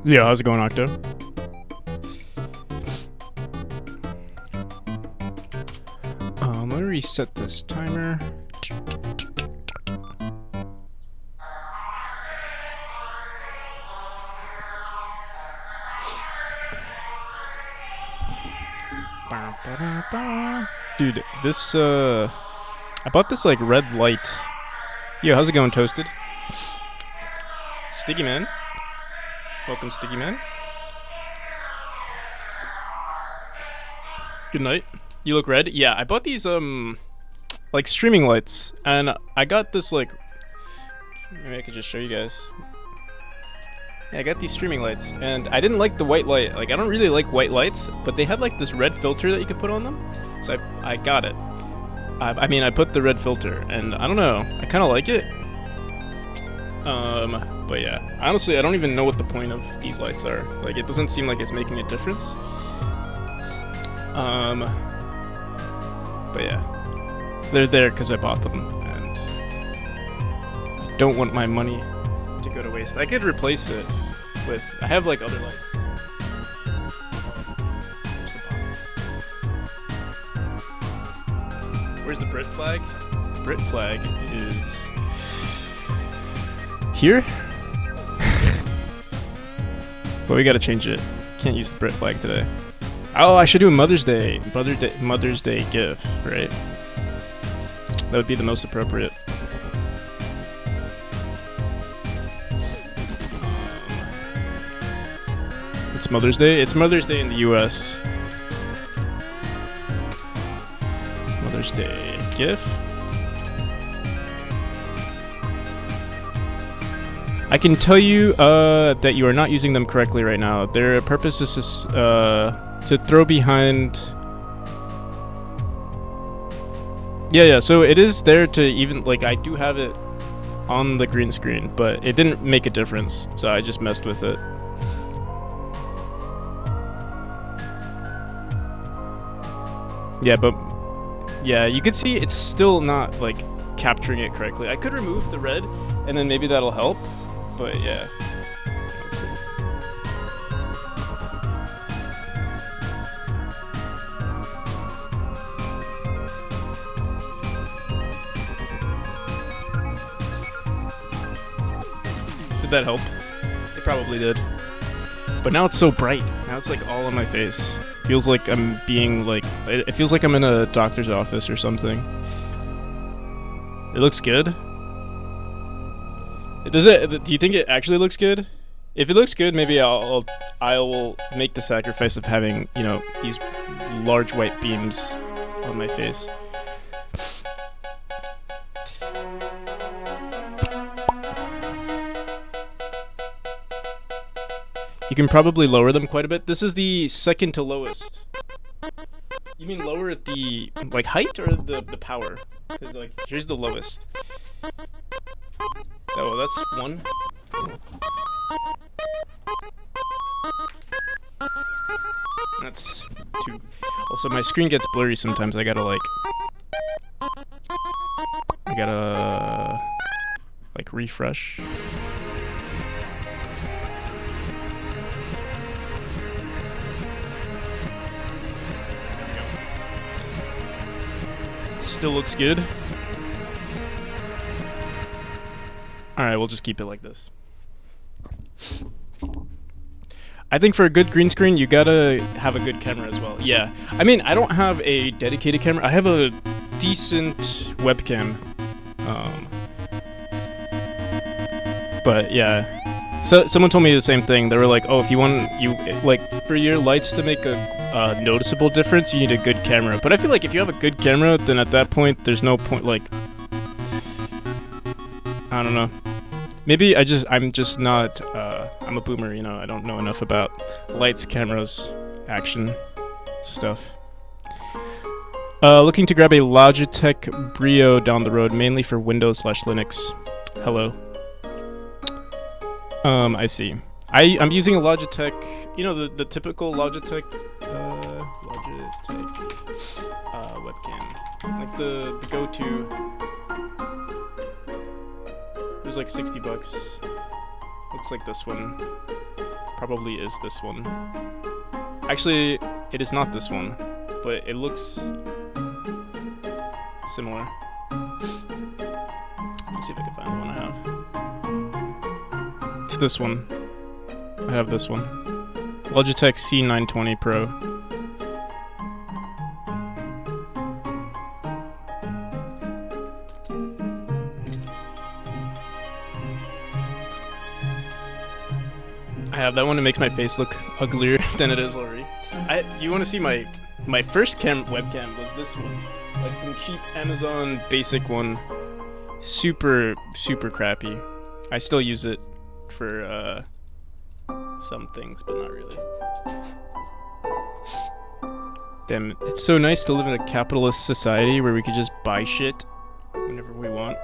Yeah, how's it going, Octo? Let me reset this timer. Dude, this, I bought this, like, red light. Yo, how's it going, Toasted? Sticky Man. Welcome, Sticky Man. Good night. You look red? Yeah, I bought these, like, streaming lights. And I got this, like, maybe I could just show you guys. Yeah, I got these streaming lights, and I didn't like the white light. Like, I don't really like white lights, but they had, like, this red filter that you could put on them. So I got it. I mean, I put the red filter, and I don't know. I kind of like it. But yeah. Honestly, I don't even know what the point of these lights are. Like, it doesn't seem like it's making a difference. But yeah. They're there because I bought them, and I don't want my money to go to waste. I could replace it with... I have, like, other lights. Where's the Brit flag? Brit flag is... here? But we gotta change it. Can't use the Brit flag today. Oh, I should do a Mother's Day GIF, right? That would be the most appropriate. It's Mother's Day? It's Mother's Day in the US. Mother's Day GIF. I can tell you that you are not using them correctly right now. Their purpose is to throw behind... Yeah, so it is there to even... Like, I do have it on the green screen, but it didn't make a difference, so I just messed with it. Yeah, but... Yeah, you can see it's still not, like, capturing it correctly. I could remove the red, and then maybe that'll help. But yeah, let's see. Did that help? It probably did. But now it's so bright. Now it's like all on my face. Feels like I'm being like... It feels like I'm in a doctor's office or something. It looks good. Does it? Do you think it actually looks good? If it looks good, maybe I will make the sacrifice of having, you know, these large white beams on my face. You can probably lower them quite a bit. This is the second to lowest. You mean lower at the, like, height or the power? Because, like, here's the lowest. Oh, that's one. That's two. Also, my screen gets blurry sometimes. I gotta, like, refresh. Still looks good. Alright, we'll just keep it like this. I think for a good green screen, you gotta have a good camera as well. Yeah. I mean, I don't have a dedicated camera. I have a decent webcam. But yeah. So someone told me the same thing. They were like, oh, if you want, like, for your lights to make a noticeable difference, you need a good camera. But I feel like if you have a good camera, then at that point, there's no point, like... I don't know. Maybe I'm just not, I'm a boomer, you know, I don't know enough about lights, cameras, action stuff. Looking to grab a Logitech Brio down the road, mainly for Windows/Linux. Hello. I see. I'm using a Logitech, you know, the typical Logitech webcam. Like the go-to. It was like $60. Looks like this one. probably is this one. Actually, it is not this one, but it looks similar. Let me see if I can find the one I have. It's this one. I have this one. Logitech C920 Pro. I have that one. It makes my face look uglier than it is already. You want to see my first webcam was this one, like some cheap Amazon basic one, super crappy. I still use it for some things, but not really. Damn, it's so nice to live in a capitalist society where we could just buy shit whenever we want.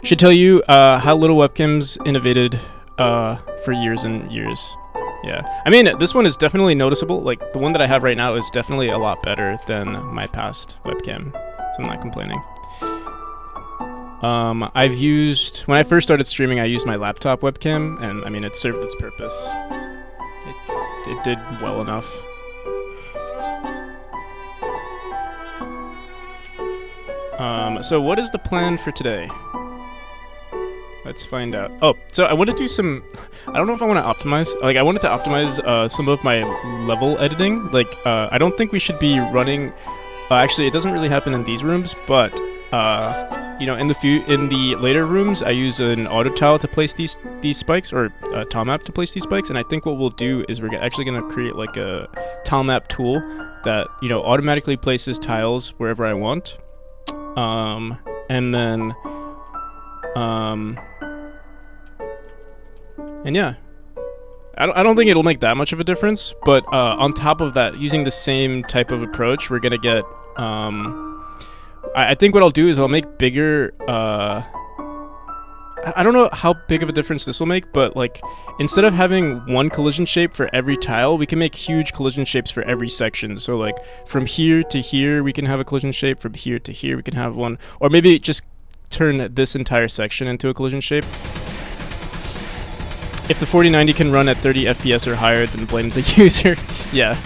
Should tell you how little webcams innovated for years and years. Yeah, I mean, this one is definitely noticeable. Like, the one that I have right now is definitely a lot better than my past webcam, so I'm not complaining. I've used, when I first started streaming, I used my laptop webcam, and I mean, it served its purpose. It did well enough. So what is the plan for today? Let's find out. Oh, so I want to do some, I don't know if I want to optimize, like I wanted to optimize some of my level editing. Like, I don't think we should be running, actually it doesn't really happen in these rooms, but you know, in the later rooms, I use an auto tile to place these spikes, or a tile map to place these spikes, and I think what we'll do is we're actually going to create like a tile map tool that, you know, automatically places tiles wherever I want. And then, and yeah, I don't think it'll make that much of a difference, but on top of that, using the same type of approach, we're gonna get, I think what I'll do is I'll make bigger, I don't know how big of a difference this will make, but like, instead of having one collision shape for every tile, we can make huge collision shapes for every section. So like, from here to here, we can have a collision shape, from here to here, we can have one, or maybe just turn this entire section into a collision shape. If the 4090 can run at 30 FPS or higher, then blame the user. Yeah.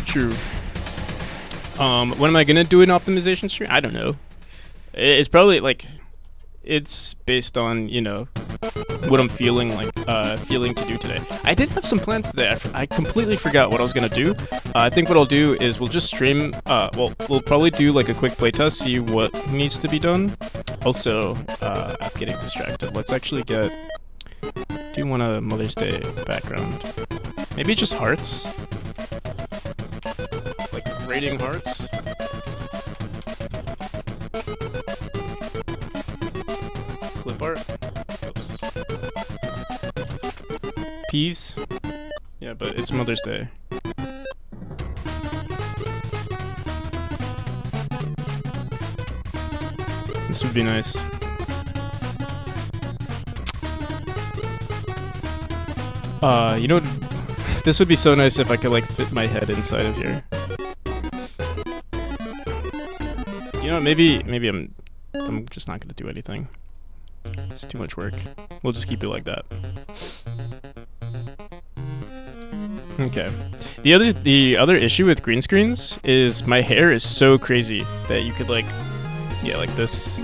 True. When am I gonna do an optimization stream? I don't know. It's probably like, it's based on, you know, what I'm feeling to do today. I did have some plans today. I completely forgot what I was gonna do. I think what I'll do is we'll just stream. Well, we'll probably do like a quick playtest, see what needs to be done. Also, I'm getting distracted. Let's actually do you want a Mother's Day background? Maybe just hearts. Like rating hearts. Clip art. Peas? Yeah, but it's Mother's Day. This would be nice. You know, this would be so nice if I could like fit my head inside of here. You know, maybe I'm just not gonna do anything. It's too much work. We'll just keep it like that. Okay. The other issue with green screens is my hair is so crazy that you could like, yeah, like this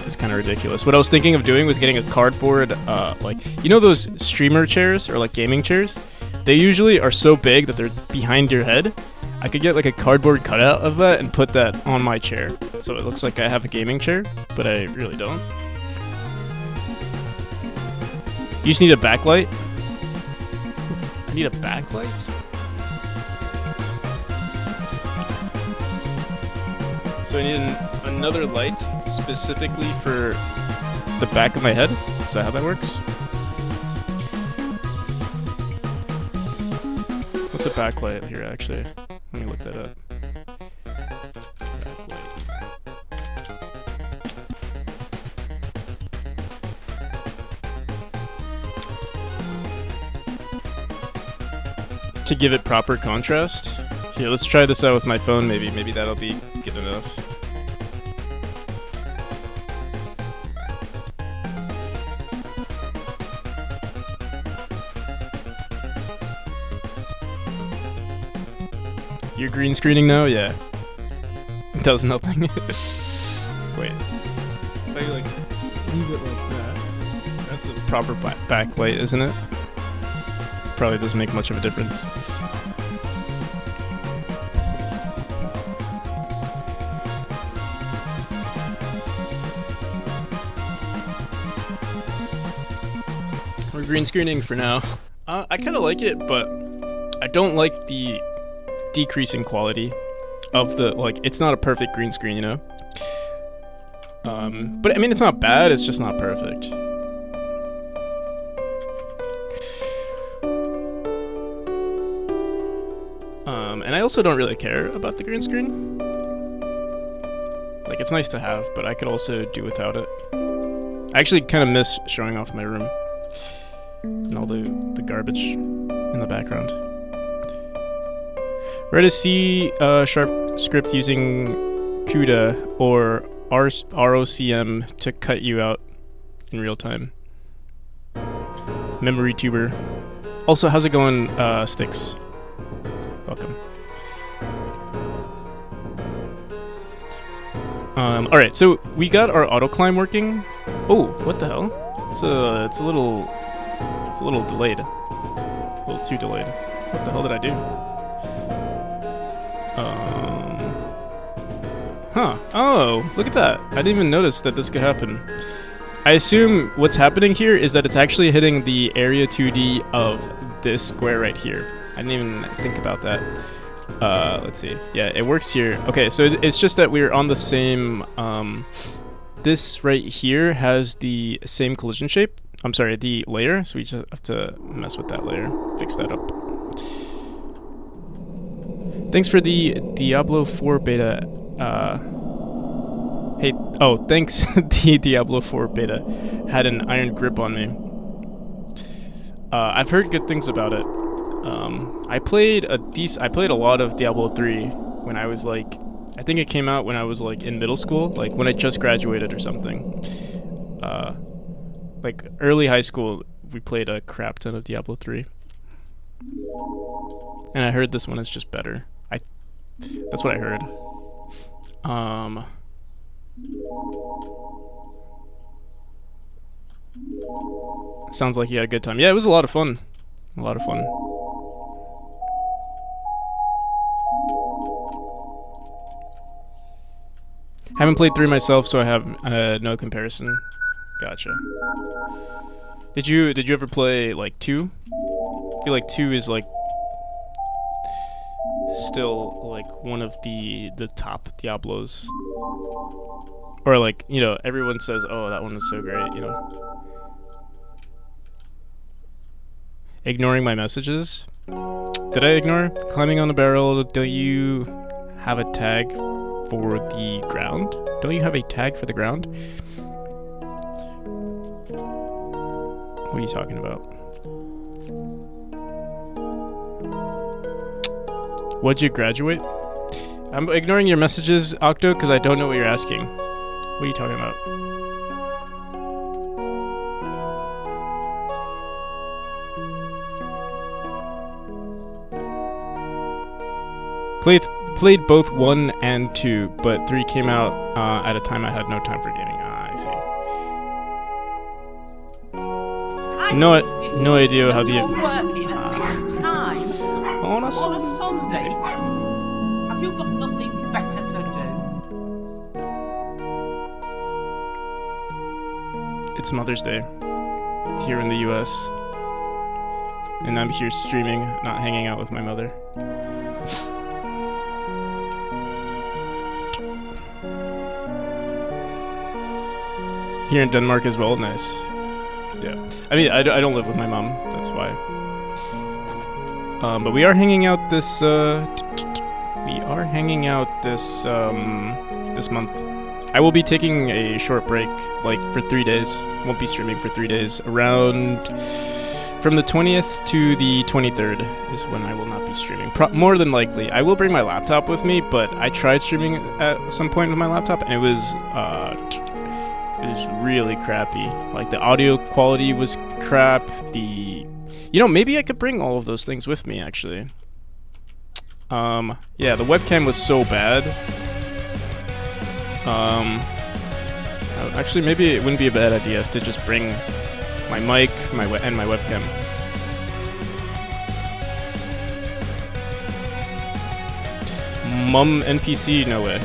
is kind of ridiculous. What I was thinking of doing was getting a cardboard, like, you know those streamer chairs or like gaming chairs? They usually are so big that they're behind your head. I could get like a cardboard cutout of that and put that on my chair, so it looks like I have a gaming chair, but I really don't. You just need a backlight? I need a backlight? So I need another light specifically for the back of my head? Is that how that works? What's a backlight here, actually? Let me look that up. Backlight. To give it proper contrast. Here, let's try this out with my phone, maybe. Maybe that'll be good enough. You're green screening now? Yeah. It does nothing. Wait. If I like leave it like that, that's a proper backlight, isn't it? Probably doesn't make much of a difference. We're green screening for now. I kind of like it, but I don't like the decreasing quality of the, like, it's not a perfect green screen, you know? But I mean, it's not bad, it's just not perfect. And I also don't really care about the green screen. Like, it's nice to have, but I could also do without it. I actually kind of miss showing off my room and all the garbage in the background. Write a C sharp script using CUDA or ROCM to cut you out in real time. Memory tuber. Also, how's it going, Sticks? Welcome. Alright, so we got our auto climb working. Oh, what the hell? It's a little delayed. A little too delayed. What the hell did I do? Huh. Oh, look at that. I didn't even notice that this could happen. I assume what's happening here is that it's actually hitting the area 2D of this square right here. I didn't even think about that. Let's see. Yeah, it works here. Okay, so it's just that we're on the same, this right here has the same collision shape. I'm sorry, the layer, so we just have to mess with that layer, fix that up. Thanks for the Diablo 4 beta. Hey, oh, thanks. The Diablo 4 beta had an iron grip on me. I've heard good things about it. I played a lot of Diablo 3 when I was like, I think it came out when I was like in middle school, like when I just graduated or something. Like early high school, we played a crap ton of Diablo 3. And I heard this one is just better. That's what I heard. Sounds like you had a good time. Yeah, it was a lot of fun. A lot of fun. Haven't played 3 myself, so I have no comparison. Gotcha. Did you ever play like 2? I feel like 2 is like still like one of the top Diablos. Or like, you know, everyone says, "Oh, that one was so great," you know. Ignoring my messages? Did I ignore? Climbing on the barrel, don't you have a tag for the ground? Don't you have a tag for the ground? What are you talking about? What'd you graduate? I'm ignoring your messages, Octo, because I don't know what you're asking. What are you talking about? Played both 1 and 2, but 3 came out at a time I had no time for gaming. Ah, I see. No idea how the... On a Sunday? Have you got nothing better to do? It's Mother's Day here in the US. And I'm here streaming, not hanging out with my mother. Here in Denmark as well, nice. Yeah, I mean, I don't live with my mom, that's why. But we are hanging out this, this month. I will be taking a short break, like, for 3 days. Won't be streaming for 3 days. Around From the 20th to the 23rd is when I will not be streaming. More than likely, I will bring my laptop with me, but I tried streaming at some point with my laptop, and it was really crappy. Like, the audio quality was crap. Maybe I could bring all of those things with me, actually. Yeah, the webcam was so bad. Actually, maybe it wouldn't be a bad idea to just bring my mic, and my webcam. Mum NPC, no way.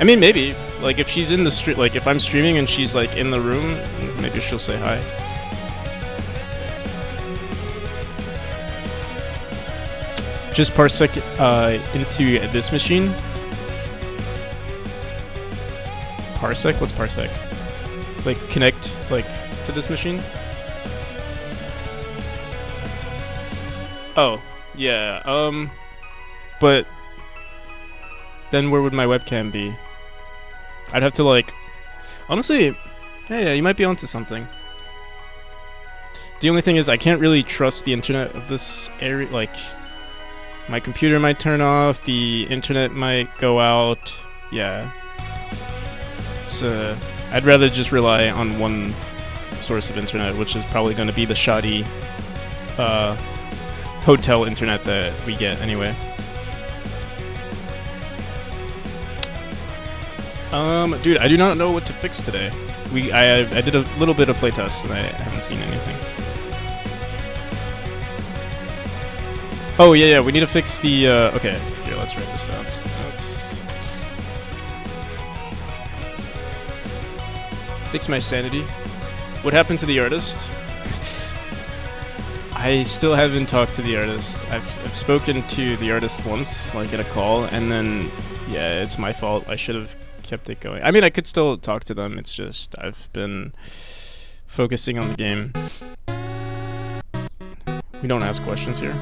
I mean, maybe. Like, if she's in the street, like, if I'm streaming and she's, like, in the room, maybe she'll say hi. Just parsec into this machine. Parsec? What's parsec? Like, connect, like, to this machine? Oh, yeah, but then where would my webcam be? I'd have to, like, honestly, yeah, you might be onto something. The only thing is I can't really trust the internet of this area. Like, my computer might turn off, the internet might go out. Yeah. It's, I'd rather just rely on one source of internet, which is probably going to be the shoddy hotel internet that we get anyway. Dude, I do not know what to fix today. I did a little bit of playtest and I haven't seen anything. Oh yeah, we need to fix the okay, here, let's write this down. Fix my sanity. What happened to the artist? I still haven't talked to the artist. I've spoken to the artist once, like at a call, and then yeah, it's my fault. I should have kept it going. I mean, I could still talk to them. It's just I've been focusing on the game. We don't ask questions here.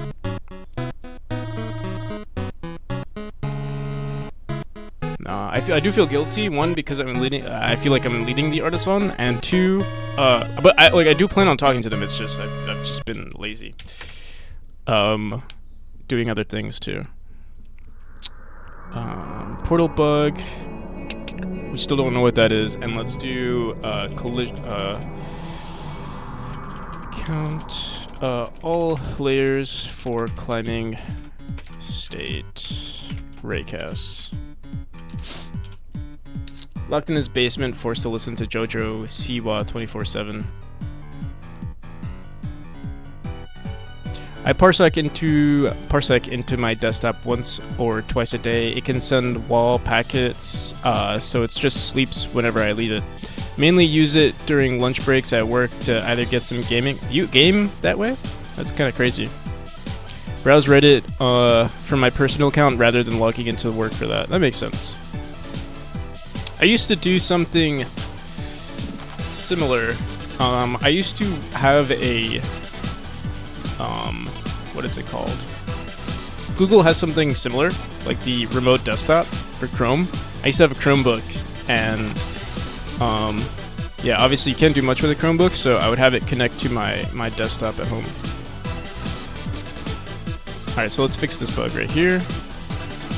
I do feel guilty. One, because I'm leading. I feel like I'm leading the artist on, and two, but I do plan on talking to them. It's just I've just been lazy. Doing other things too. Portal bug. We still don't know what that is, and let's do count all layers for climbing state raycasts. Locked in his basement, forced to listen to JoJo Siwa 24/7. I parsec into my desktop once or twice a day. It can send wall packets, so it just sleeps whenever I leave it. Mainly use it during lunch breaks at work to either get some gaming. You game that way? That's kind of crazy. Browse Reddit from my personal account rather than logging into work for that. That makes sense. I used to do something similar. I used to have a what is it called? Google has something similar, like the remote desktop for Chrome. I used to have a Chromebook, and yeah, obviously you can't do much with a Chromebook, so I would have it connect to my desktop at home. All right, so let's fix this bug right here.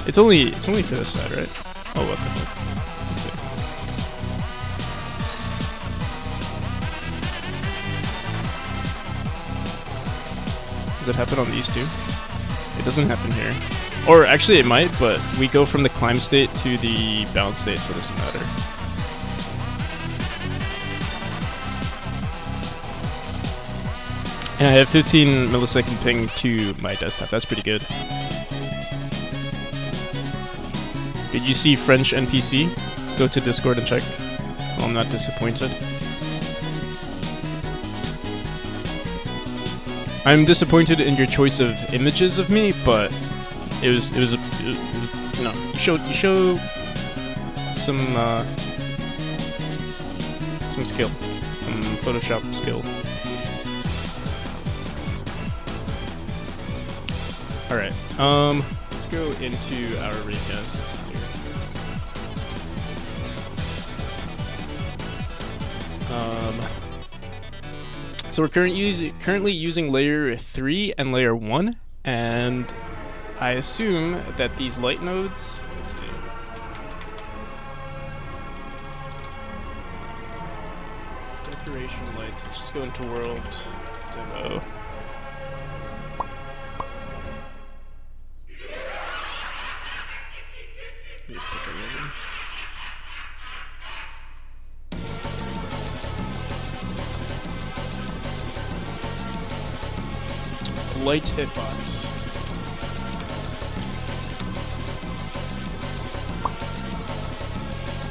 It's only for this side, right? Oh, what the fuck? Does it happen on these two? It doesn't happen here. Or actually it might, but we go from the climb state to the bounce state, so it doesn't matter. And I have 15 millisecond ping to my desktop. That's pretty good. Did you see French NPC? Go to Discord and check. Well, I'm not disappointed. I'm disappointed in your choice of images of me, but it was you know, you show some skill, some Photoshop skill. All right, let's go into our raycast here. So we're currently using layer 3 and layer 1, and I assume that these light nodes, let's see. Decoration lights, let's just go into world demo. Just pick any of them. Light hitbox.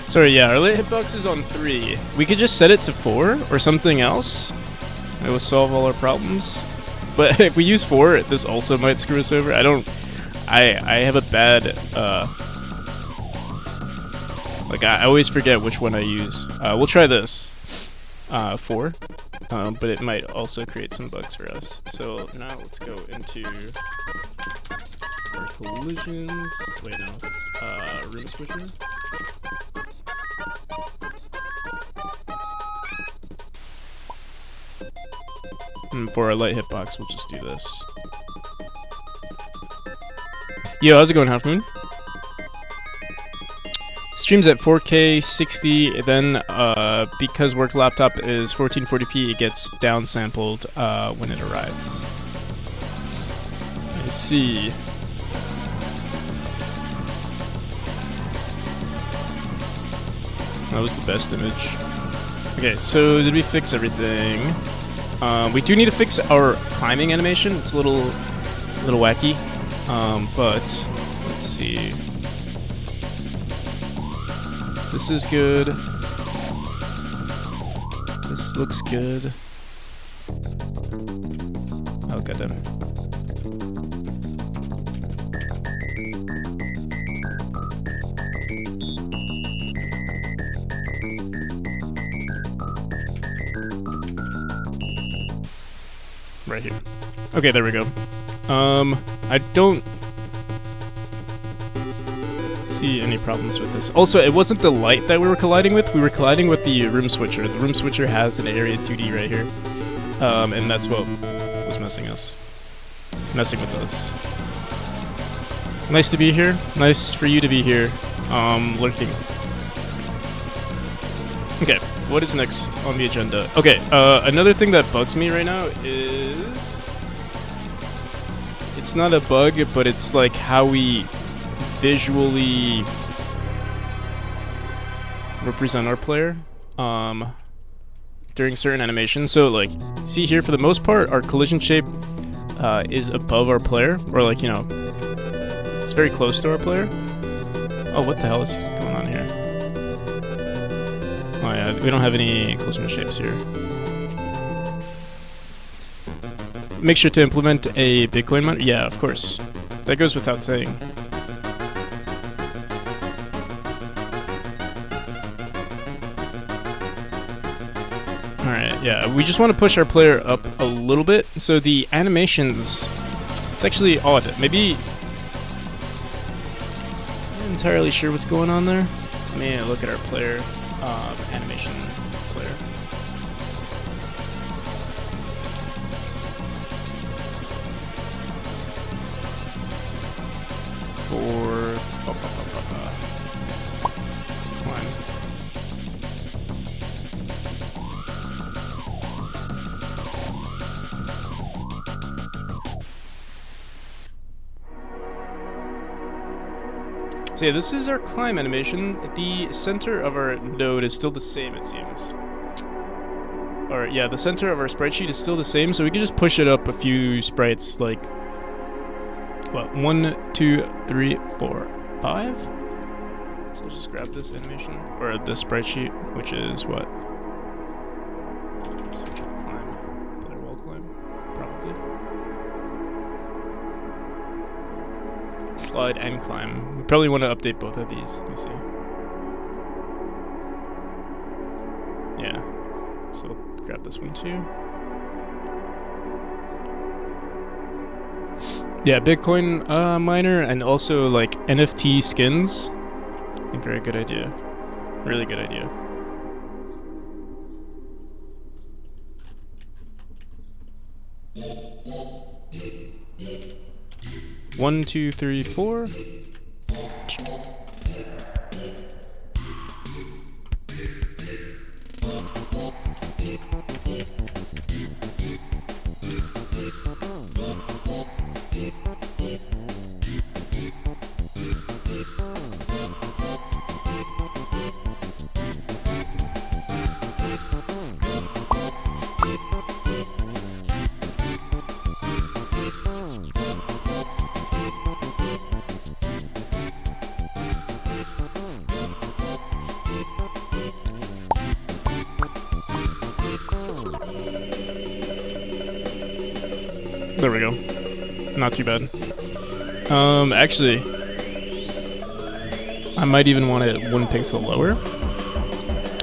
Sorry, yeah, our light hitbox is on 3. We could just set it to 4 or something else. It will solve all our problems. But if we use 4, this also might screw us over. I have a bad, like, I always forget which one I use. We'll try this. 4. But it might also create some bugs for us. So now let's go into our collisions. Wait, no. Room switcher. And for our light hitbox, we'll just do this. Yo, how's it going, Half Moon? Streams at 4K 60, then because work laptop is 1440p, it gets downsampled when it arrives. I see. That was the best image. Okay, so did we fix everything? We do need to fix our climbing animation. It's a little wacky, but let's see. This is good. This looks good. Oh, goddamn. Right here. Okay, there we go. I don't see any problems with this. Also, it wasn't the light that we were colliding with. We were colliding with the room switcher. The room switcher has an area 2D right here. And that's what was messing with us. Nice to be here. Nice for you to be here. Lurking. Okay, what is next on the agenda? Okay, another thing that bugs me right now is... It's not a bug, but it's like how we visually represent our player during certain animations. So like, see here, for the most part, our collision shape is above our player, or like, you know, it's very close to our player. Oh, what the hell is going on here? Oh yeah, we don't have any collision shapes here. Make sure to implement a Bitcoin miner. Yeah, of course. That goes without saying. Alright, yeah, we just want to push our player up a little bit. So the animations, it's actually odd. Maybe, I'm not entirely sure what's going on there. Let me look at our player, animation player. Climb. So yeah, this is our climb animation. The center of our node is still the same, it seems. Or yeah, the center of our sprite sheet is still the same, so we can just push it up a few sprites, like what, 1, 2, 3, 4, 5? So I'll just grab this animation, or this sprite sheet, which is what? Climb. Player wall climb, probably. Slide and climb. We probably want to update both of these. Let me see. Yeah. So grab this one too. Yeah, Bitcoin miner and also like NFT skins, I think are a good idea. Really good idea. 1, 2, 3, 4. There we go. Not too bad. Actually, I might even want it 1 pixel lower.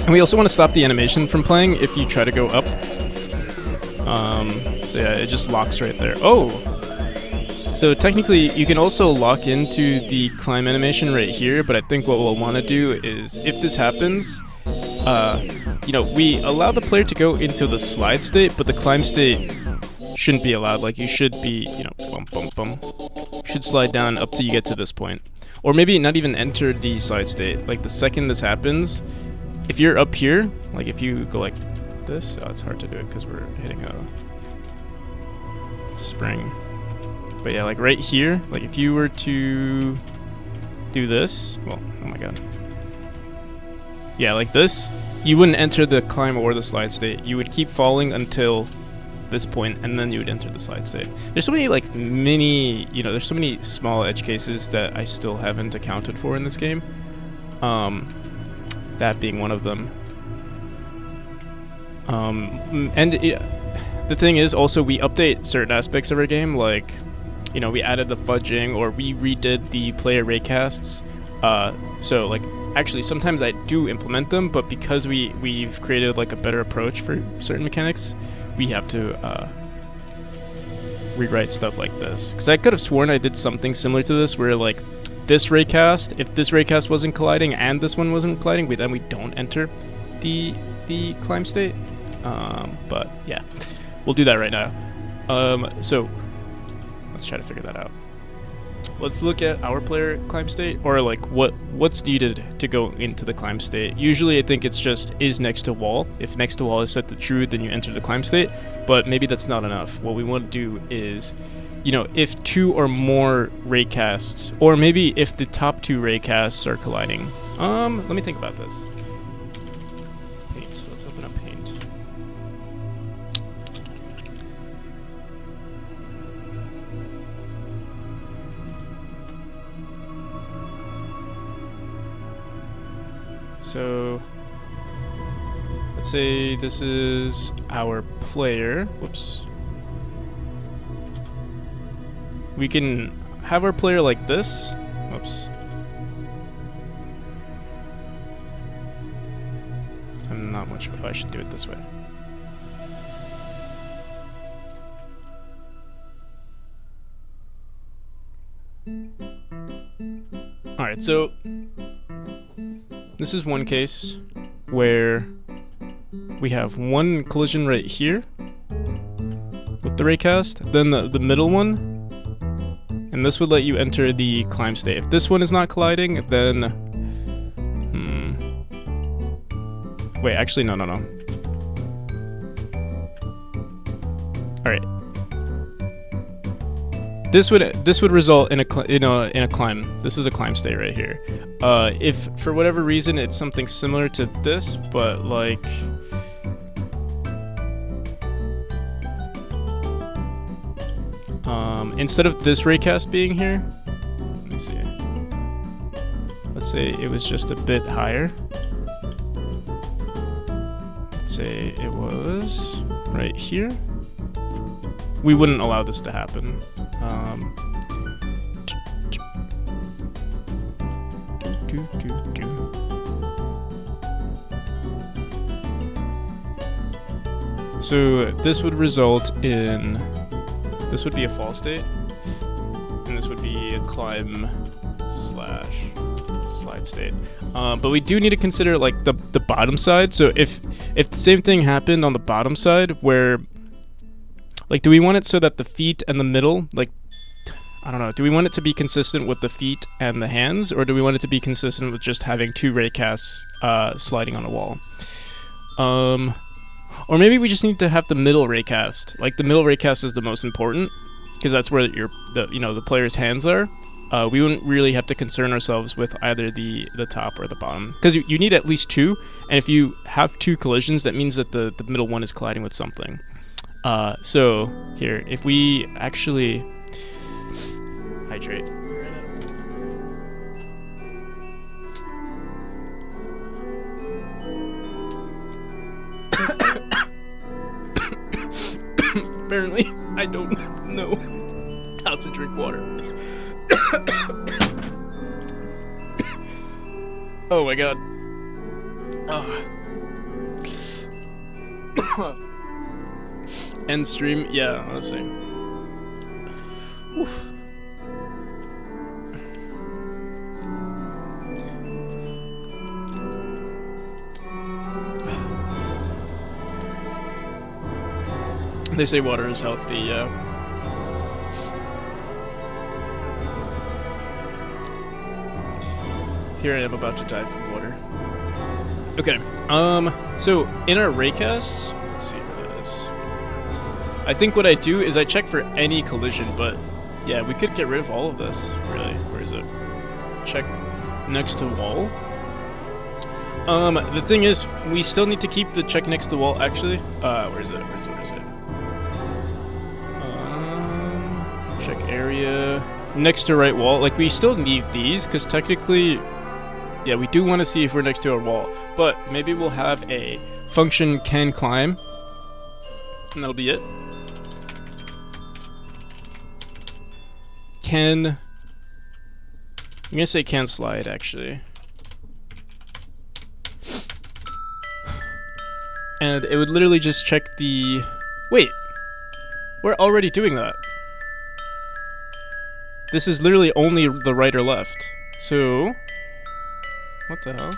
And we also want to stop the animation from playing if you try to go up. So yeah, it just locks right there. Oh! So technically, you can also lock into the climb animation right here, but I think what we'll want to do is, if this happens, we allow the player to go into the slide state, but the climb state shouldn't be allowed. Like, you should be, bum, bum, bum. Should slide down up till you get to this point. Or maybe not even enter the slide state. Like, the second this happens, if you're up here, like if you go like this, it's hard to do it because we're hitting a spring. But yeah, like right here, like if you were to do this, well, oh my god. Yeah, like this, you wouldn't enter the climb or the slide state. You would keep falling until this point, and then you would enter the slide state. There's so many like there's so many small edge cases that I still haven't accounted for in this game. That being one of them. The thing is also we update certain aspects of our game, like, we added the fudging, or we redid the player raycasts. So like, actually sometimes I do implement them, but because we've created like a better approach for certain mechanics, we have to rewrite stuff like this. Because I could have sworn I did something similar to this, where like this raycast, if this raycast wasn't colliding and this one wasn't colliding, then we don't enter the climb state. But yeah, we'll do that right now. So let's try to figure that out. Let's look at our player climb state, or like what's needed to go into the climb state. Usually I think it's just is next to wall. If next to wall is set to true, then you enter the climb state, but maybe that's not enough. What we want to do is, if 2 or more raycasts, or maybe if the top 2 raycasts are colliding. Let me think about this. Paint. Let's open up Paint. So let's say this is our player. Whoops. We can have our player like this. Whoops. I'm not much sure if I should do it this way. Alright, so this is one case where we have one collision right here with the raycast, then the middle one, and this would let you enter the climb state. If this one is not colliding, then wait, actually no. Alright. This would result in a climb. This is a climb state right here. If for whatever reason it's something similar to this, but like instead of this raycast being here, let me see. Let's say it was just a bit higher. Let's say it was right here. We wouldn't allow this to happen. So this would result in, this would be a fall state, and this would be a climb / slide state. But we do need to consider like the bottom side. So if the same thing happened on the bottom side, where like, do we want it so that the feet and the middle, like, I don't know. Do we want it to be consistent with the feet and the hands, or do we want it to be consistent with just having 2 raycasts sliding on a wall? Or maybe we just need to have the middle raycast. Like the middle raycast is the most important because that's where the player's hands are. We wouldn't really have to concern ourselves with either the top or the bottom because you need at least 2, and if you have 2 collisions, that means that the middle one is colliding with something. So here, if we actually hydrate. Apparently, I don't know how to drink water. Oh my god. End stream? Yeah, let's see. Oof. They say water is healthy, yeah. Here I am about to die from water. Okay, so in our raycasts, let's see where that is. I think what I do is I check for any collision, but yeah, we could get rid of all of this, really. Where is it? Check next to wall. The thing is, we still need to keep the check next to wall, actually. Where is it? Check area next to right wall. Like, we still need these, because technically, yeah, we do want to see if we're next to our wall. But maybe we'll have a function can climb, and that'll be it. I'm gonna say can slide, actually. And it would literally just check the... Wait! We're already doing that. This is literally only the right or left. So... What the hell?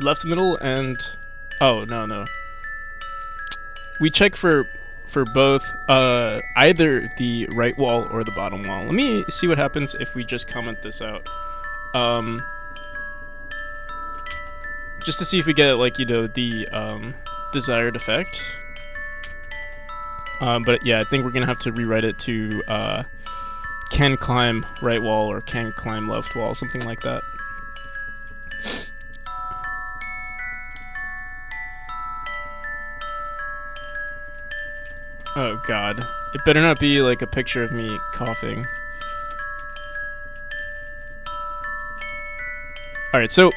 Left, middle, and... Oh, no. We check for both either the right wall or the bottom wall. Let me see what happens if we just comment this out. Just to see if we get, like, the desired effect. But yeah, I think we're gonna have to rewrite it to can climb right wall or can climb left wall, something like that. Oh god. It better not be like a picture of me coughing. Alright, so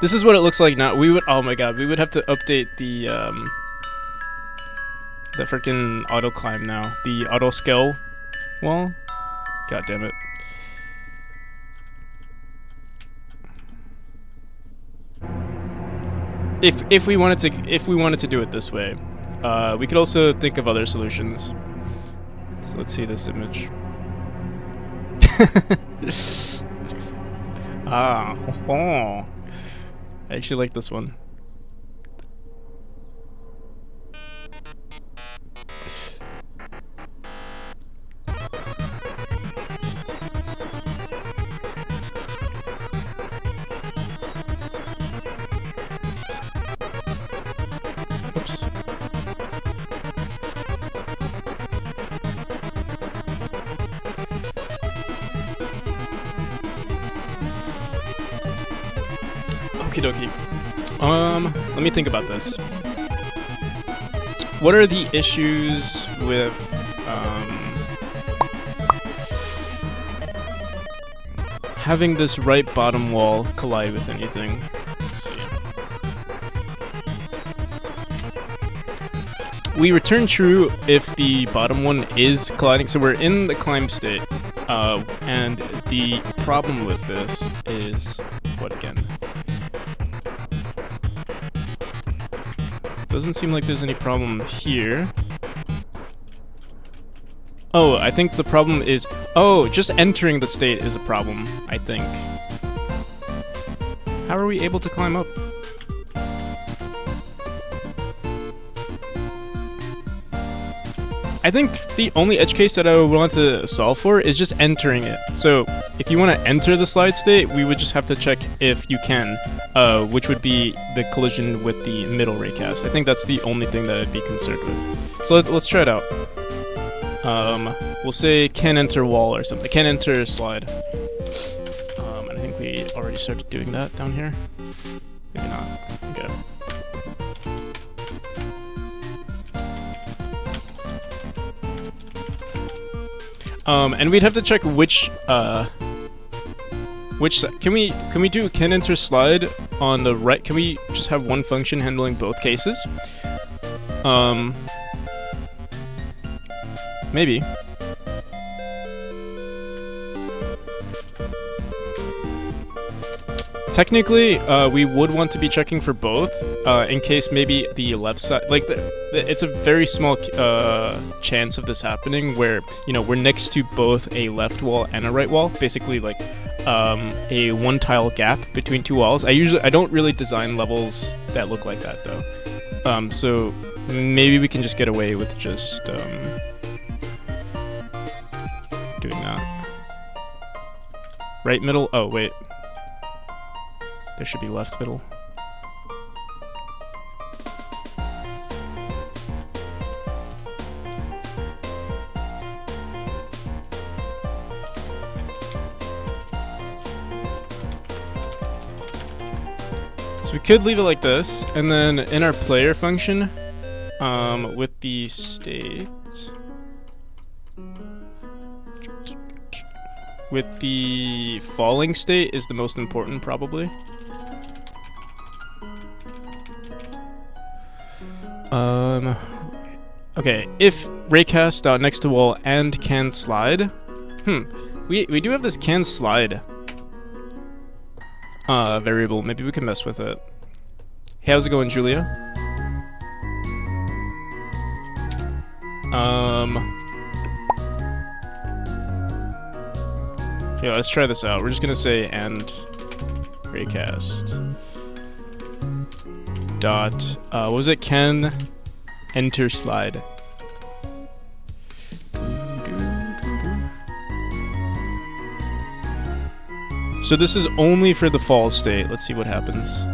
this is what it looks like now. Oh my god, we would have to update the freaking auto climb now. The auto scale wall. God damn it. If we wanted to do it this way, we could also think of other solutions. So let's see this image. I actually like this one. Oops. Okie dokie. Let me think about this. What are the issues with, having this right bottom wall collide with anything? Let's see. We return true if the bottom one is colliding, so we're in the climb state, and the problem with this is, what again? Doesn't seem like there's any problem here. Oh, I think the problem is... Oh, just entering the state is a problem, I think. How are we able to climb up? I I think the only edge case that I would want to solve for is just entering it. So if you want to enter the slide state, we would just have to check if you can, which would be the collision with the middle raycast. I think that's the only thing that I'd be concerned with. So let's try it out. We'll say can enter wall or something. Can enter slide. And I think we already started doing that down here. Maybe not. Okay. And we'd have to check which can we do can enter slide on the right? Can we just have one function handling both cases? Maybe. Technically, we would want to be checking for both, in case maybe the left side, like it's a very small chance of this happening, where we're next to both a left wall and a right wall, basically like a one tile gap between two walls. I don't really design levels that look like that though, so maybe we can just get away with just doing that. Right middle. Oh wait. There should be left middle. So we could leave it like this, and then in our player function, with the state, with the falling state is the most important probably. Okay, if raycast dot next to wall and can slide. We do have this can slide variable. Maybe we can mess with it. Hey, how's it going, Julia? Yeah, let's try this out. We're just gonna say and raycast dot what was it? Can enter slide. So this is only for the fall state. Let's see what happens.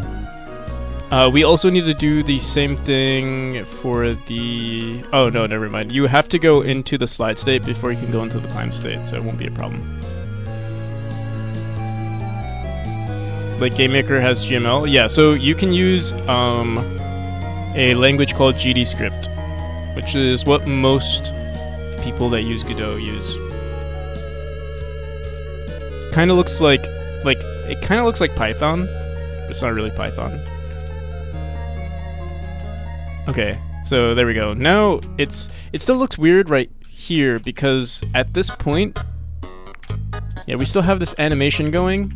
We also need to do the same thing for the... Oh, no, never mind. You have to go into the slide state before you can go into the climb state, so it won't be a problem. Like GameMaker has GML? Yeah, so you can use a language called GDScript, which is what most people that use Godot use. Kind of looks like it kind of looks like Python, but it's not really Python. Okay, so there we go. Now it still looks weird right here because at this point, yeah, we still have this animation going.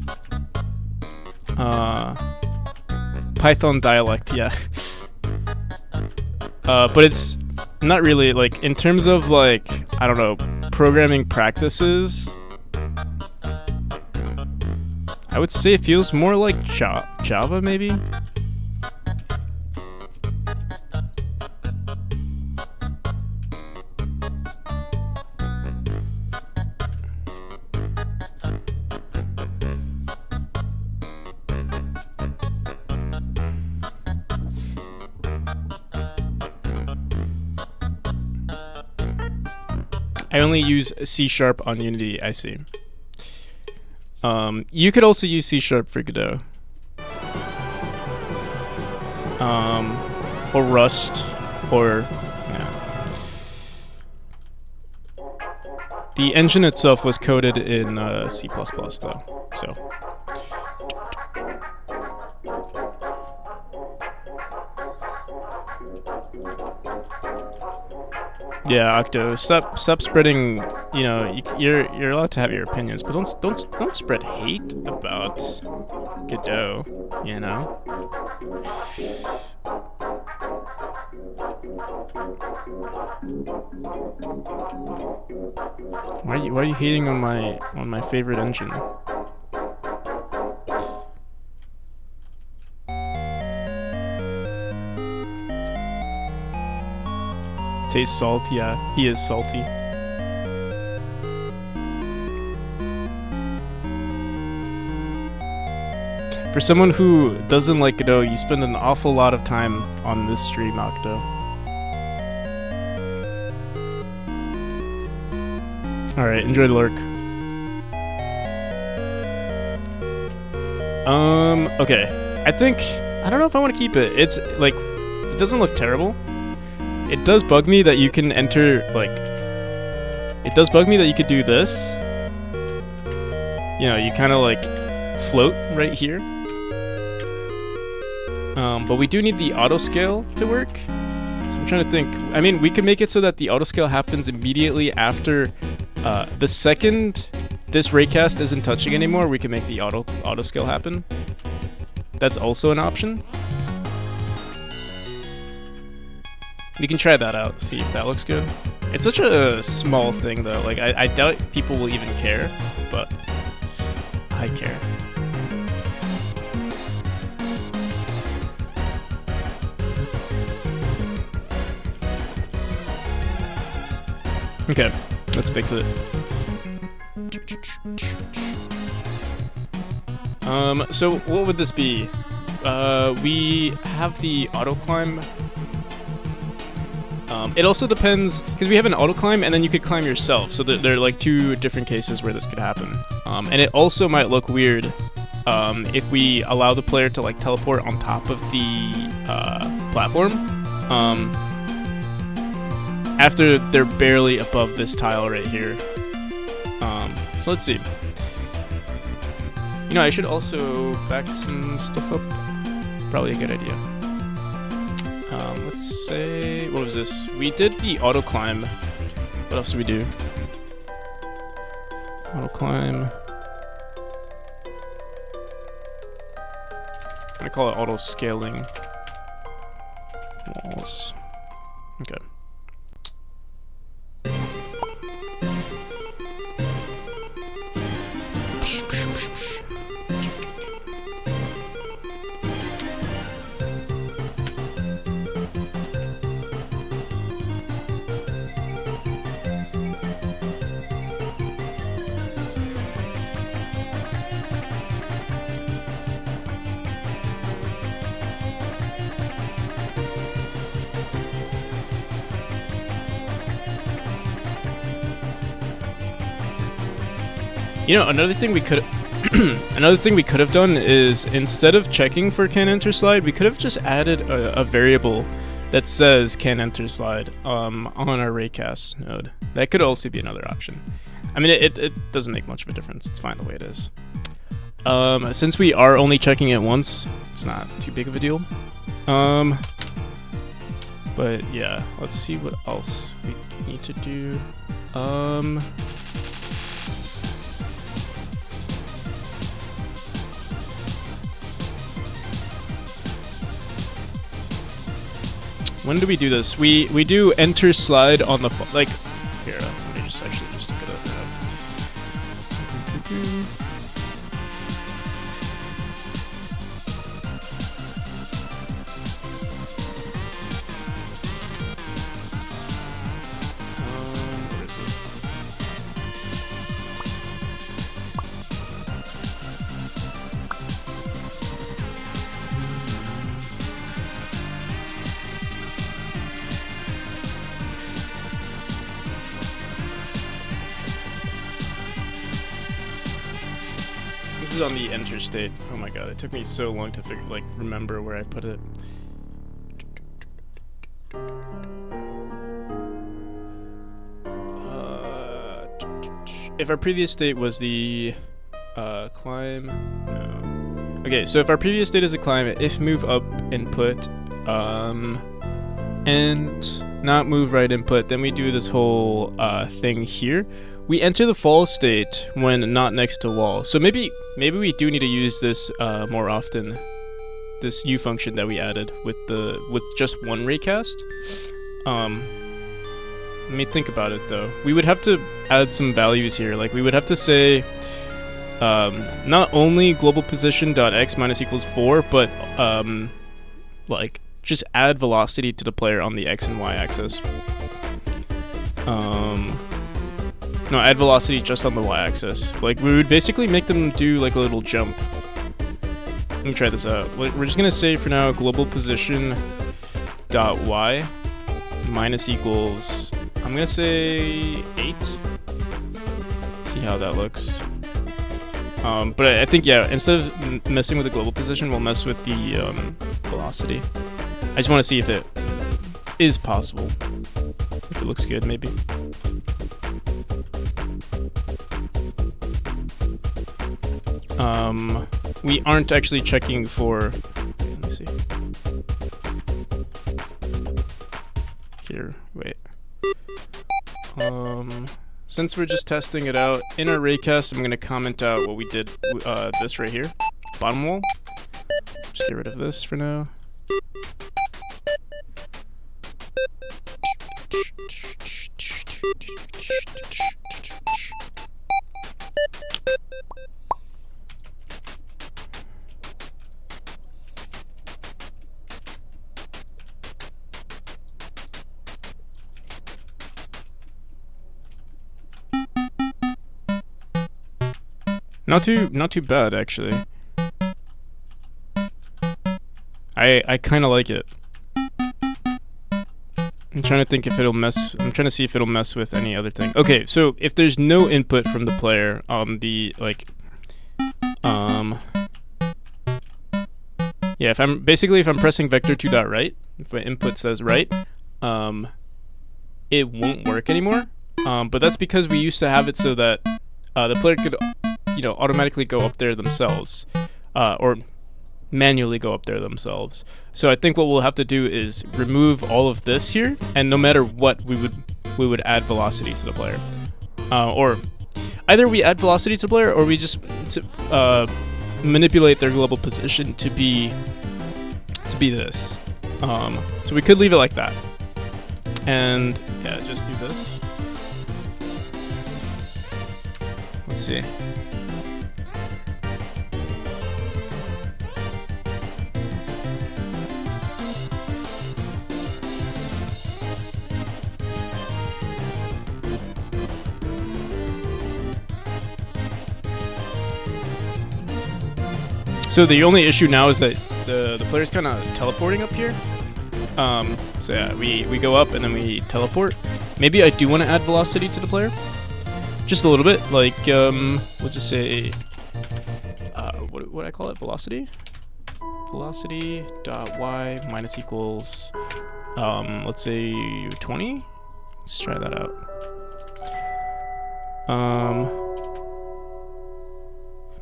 Python dialect, yeah. But it's not really, like, in terms of, like, I don't know, programming practices, I would say it feels more like Java, maybe? I only use C# on Unity, I see. You could also use C# for Godot. Or Rust, or... yeah. The engine itself was coded in C++ though, so... Yeah, Octo, stop spreading. You know, you're allowed to have your opinions, but don't spread hate about Godot. You know. Why are you hating on my favorite engine? Taste salt, yeah, he is salty. For someone who doesn't like Godot, you spend an awful lot of time on this stream, Octo. Alright, enjoy the lurk. Okay. I don't know if I want to keep it. It's, like, it doesn't look terrible. It does bug me that you can enter, like... It does bug me that you could do this. You know, you kind of, like, float right here. But we do need the auto-scale to work. So I'm trying to think. I mean, we can make it so that the auto-scale happens immediately after the second this raycast isn't touching anymore, we can make the auto-scale happen. That's also an option. We can try that out, see if that looks good. It's such a small thing though, like I doubt people will even care, but I care. Okay, let's fix it. So what would this be? We have the auto climb. It also depends, because we have an auto climb and then you could climb yourself, so there are like two different cases where this could happen. And it also might look weird if we allow the player to like teleport on top of the platform after they're barely above this tile right here. So let's see. You know, I should also back some stuff up. Probably a good idea. Let's say, what was this? We did the auto climb. What else did we do? Auto climb. I'm gonna call it auto scaling walls. Okay. You know, another thing we could have done is, instead of checking for can enter slide, we could have just added a variable that says can enter slide on our raycast node. That could also be another option. I mean, it doesn't make much of a difference. It's fine the way it is. Since we are only checking it once, it's not too big of a deal. But yeah, let's see what else we need to do. When do we do this? We do enter slide on the like. Here, let me just actually just look it up. Where is it? This is on the enter state. Oh my god, it took me so long to remember where I put it. If our previous state was the climb, no. Okay, so if our previous state is a climb, if move up input, and not move right input, then we do this whole thing here. We enter the fall state when not next to wall. So maybe we do need to use this more often. This U function that we added with just one raycast. Let me think about it though. We would have to add some values here. Like we would have to say not only global position dot x minus equals 4, but like just add velocity to the player on the x and y axis. No, add velocity just on the y-axis. Like, we would basically make them do like a little jump. Let me try this out. We're just gonna say for now global position dot y minus equals, I'm gonna say 8. See how that looks. But I think, yeah, instead of messing with the global position, we'll mess with the velocity. I just want to see if it is possible. If it looks good, maybe. We aren't actually checking for, let me see. Here, wait. Since we're just testing it out, in our raycast, I'm going to comment out what we did, this right here. Bottom wall. Just get rid of this for now. Not too bad, actually. I kind of like it. I'm trying to think if it'll mess. I'm trying to see if it'll mess with any other thing. Okay, so if there's no input from the player on the yeah, if I'm pressing vector 2.right, if my input says right, it won't work anymore. But that's because we used to have it so that the player could, automatically go up there themselves, or manually go up there themselves. So I think what we'll have to do is remove all of this here, and no matter what, we would add velocity to the player, or either we add velocity to the player, or we just manipulate their global position to be this. So we could leave it like that, and yeah, just do this. Let's see. So the only issue now is that the player's kind of teleporting up here. So yeah, we go up and then we teleport. Maybe I do want to add velocity to the player, just a little bit. Like we'll just say what do I call it? Velocity. Velocity dot y minus equals let's say 20. Let's try that out.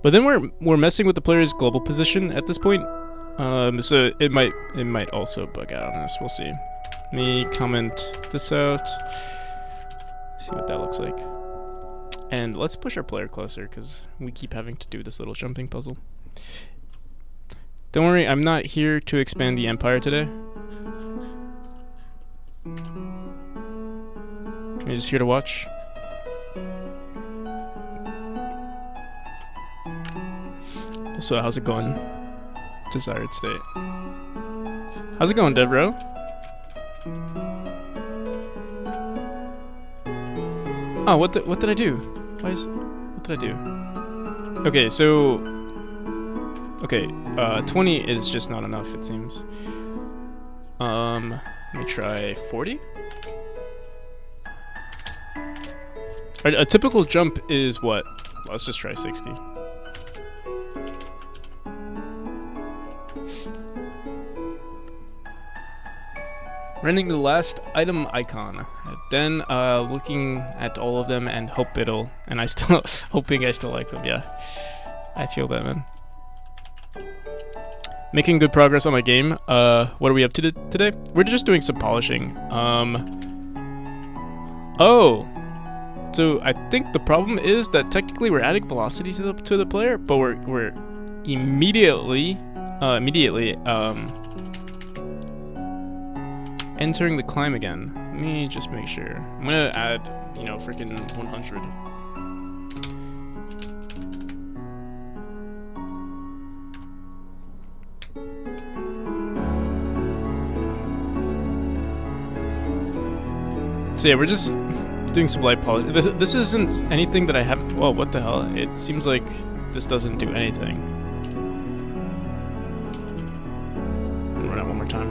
But then we're messing with the player's global position at this point, so it might also bug out on us. We'll see. Let me comment this out. See what that looks like. And let's push our player closer because we keep having to do this little jumping puzzle. Don't worry, I'm not here to expand the empire today. I'm just here to watch. So how's it going? Desired state. How's it going, Devro? Oh, what did I do? What did I do? Okay, so 20 is just not enough, it seems. Let me try 40. A typical jump is what? Let's just try 60. Rendering the last item icon, then looking at all of them and hoping I still like them. Yeah, I feel that, man. Making good progress on my game. What are we up to today? We're just doing some polishing. Oh, so I think the problem is that technically we're adding velocity to the player, but we're immediately entering the climb again. Let me just make sure. I'm gonna add, freaking 100. So yeah, we're just doing some light polish. This isn't anything that I have. Whoa, what the hell? It seems like this doesn't do anything. I'll run it one more time.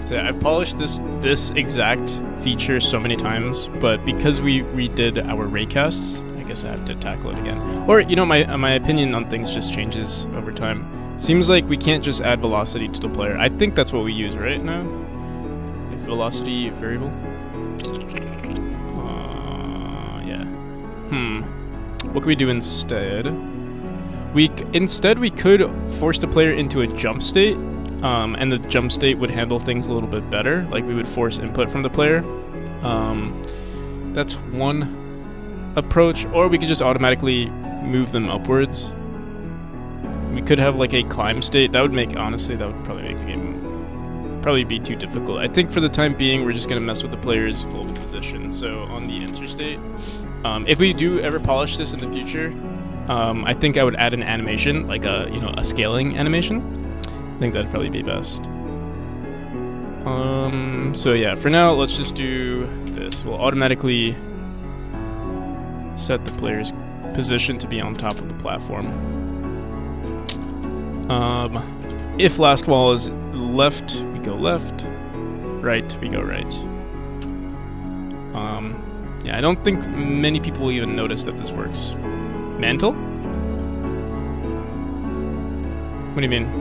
So yeah, I've polished this exact feature so many times, but because we redid our raycasts, I guess I have to tackle it again. Or, you know, my opinion on things just changes over time. Seems like we can't just add velocity to the player. I think that's what we use right now. If velocity variable. Yeah. What can we do instead? Instead we could force the player into a jump state, and the jump state would handle things a little bit better. Like we would force input from the player. That's one approach, or we could just automatically move them upwards. We could have like a climb state. That would make, honestly, that would probably make the game be too difficult. I think for the time being, we're just gonna mess with the player's global position. So on the interstate, if we do ever polish this in the future, I think I would add an animation, like a scaling animation. I think that'd probably be best. So yeah, for now, let's just do this. We'll automatically set the player's position to be on top of the platform. If last wall is left, we go left. Right, we go right. Yeah, I don't think many people will even notice that this works. Mantle? What do you mean?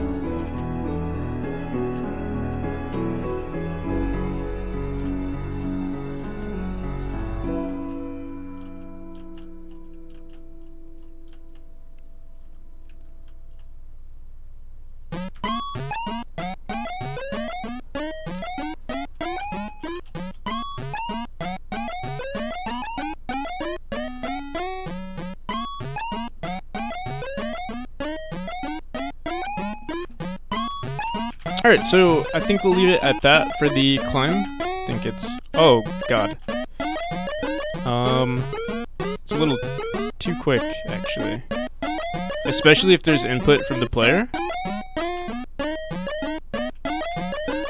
Alright, so I think we'll leave it at that for the climb. I think it's... oh, God. It's a little too quick, actually. Especially if there's input from the player.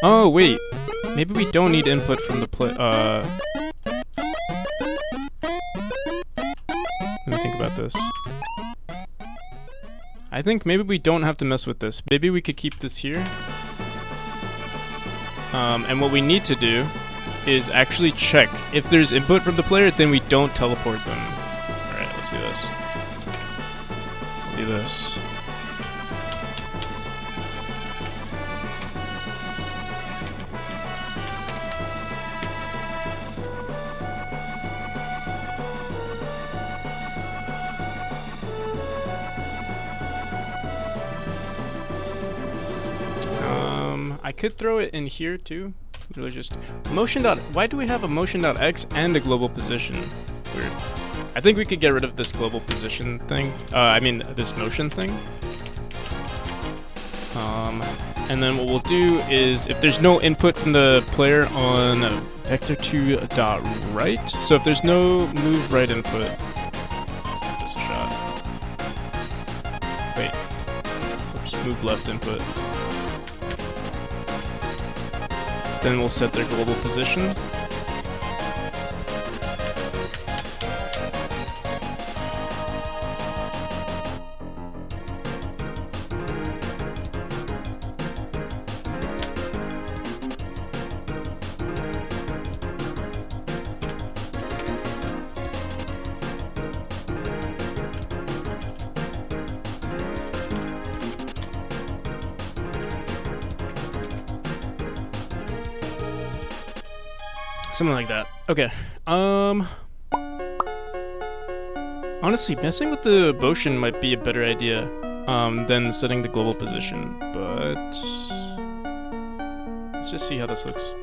Oh, wait. Maybe we don't need input from the Let me think about this. I think maybe we don't have to mess with this. Maybe we could keep this here. And what we need to do is actually check. If there's input from the player, then we don't teleport them. Alright, let's do this. Do this. I could throw it in here too. Really just motion dot. Why do we have a motion.x and a global position? Weird. I think we could get rid of this global position thing. I mean this motion thing. And then what we'll do is if there's no input from the player on vector2.right. So if there's no move right input, let's give this a shot. Wait. Oops, move left input. Then we'll set their global position. Something like that. Okay. Honestly, messing with the motion might be a better idea than setting the global position, but let's just see how this looks.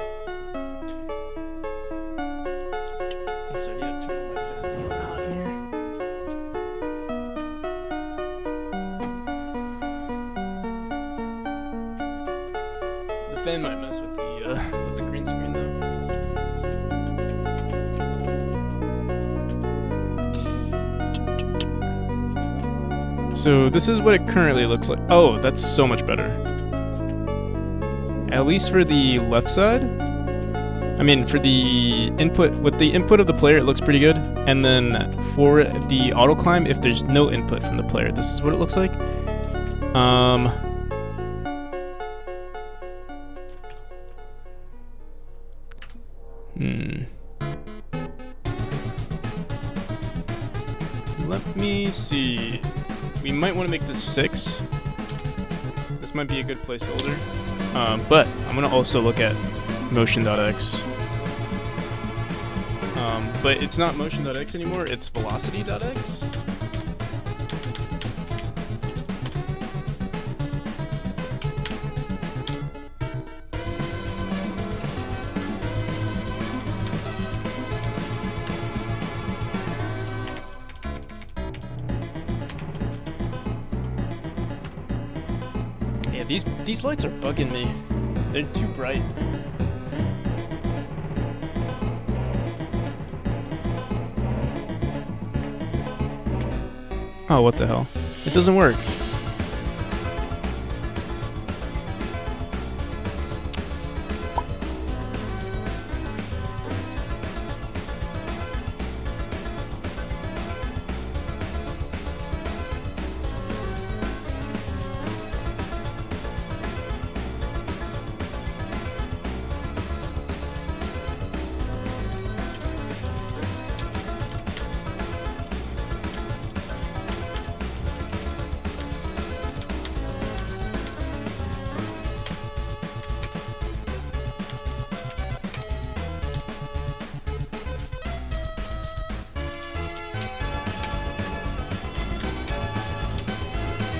So I need to turn on my fan. It's a little hot here. The fan might mess with the green screen though. So this is what it currently looks like. Oh, that's so much better. At least for the left side. I mean, for the input, with the input of the player, it looks pretty good. And then for the auto climb, if there's no input from the player, this is what it looks like. Let me see. We might want to make this 6. This might be a good placeholder. But I'm gonna also look at motion.x. But it's not motion.x anymore, it's velocity.x. Yeah, these lights are bugging me. They're too bright. Oh, what the hell? It doesn't work.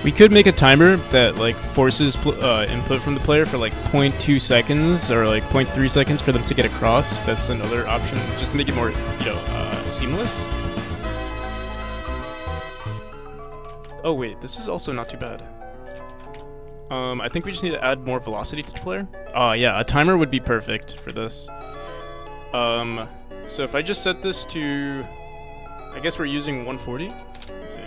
We could make a timer that like forces input from the player for like 0.2 seconds or like 0.3 seconds for them to get across. That's another option, just to make it more, seamless. Oh wait, this is also not too bad. I think we just need to add more velocity to the player. Yeah, a timer would be perfect for this. So if I just set this to, I guess we're using 140. Let's see.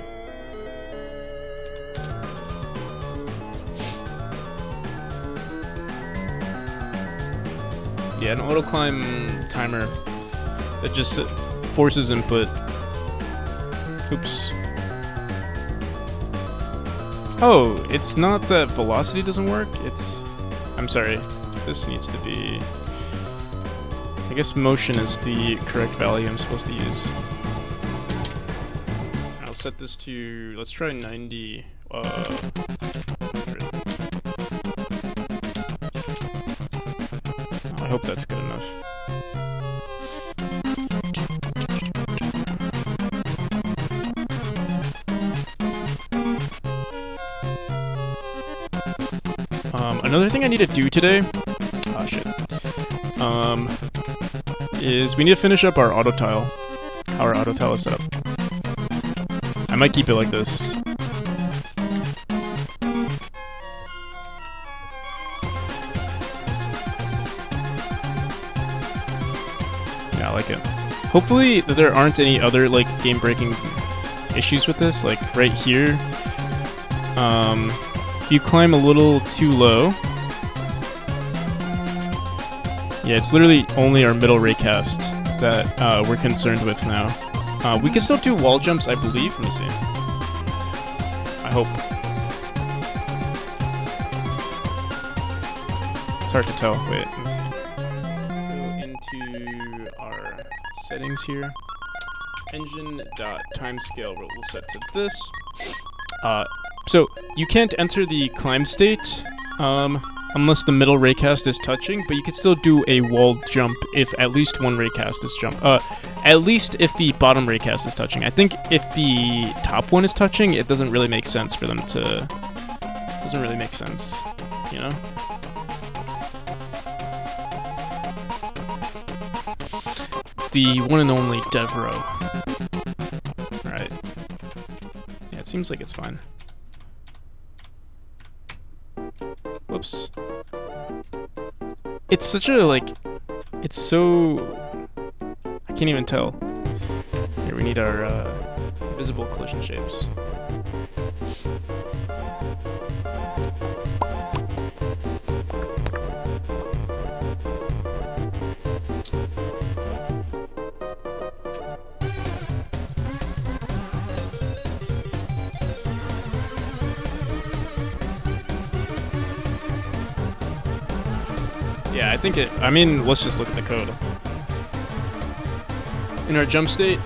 Yeah, an auto climb timer that just forces input. Oops. Oh, it's not that velocity doesn't work, it's... I'm sorry, this needs to be... I guess motion is the correct value I'm supposed to use. I'll set this to... let's try 90... I hope that's good enough. Another thing I need to do today, is we need to finish up our auto tile. How our auto tile is set up. I might keep it like this. Yeah, I like it. Hopefully there aren't any other like game-breaking issues with this. Like right here, if you climb a little too low, yeah, it's literally only our middle raycast that we're concerned with now. We can still do wall jumps, I believe. Let me see. I hope. It's hard to tell. Wait, let me see. Go into our settings here. Engine.timescale we'll set to this. So you can't enter the climb state unless the middle raycast is touching, but you can still do a wall jump if at least one raycast is at least if the bottom raycast is touching. I think if the top one is touching, it doesn't really make sense for them to... doesn't really make sense, you know? The one and only Devro. Right. Yeah, it seems like it's fine. Whoops. It's such a, like... it's so... I can't even tell. Here, we need our visible collision shapes. Yeah, I think it. I mean, let's just look at the code. In our jump state,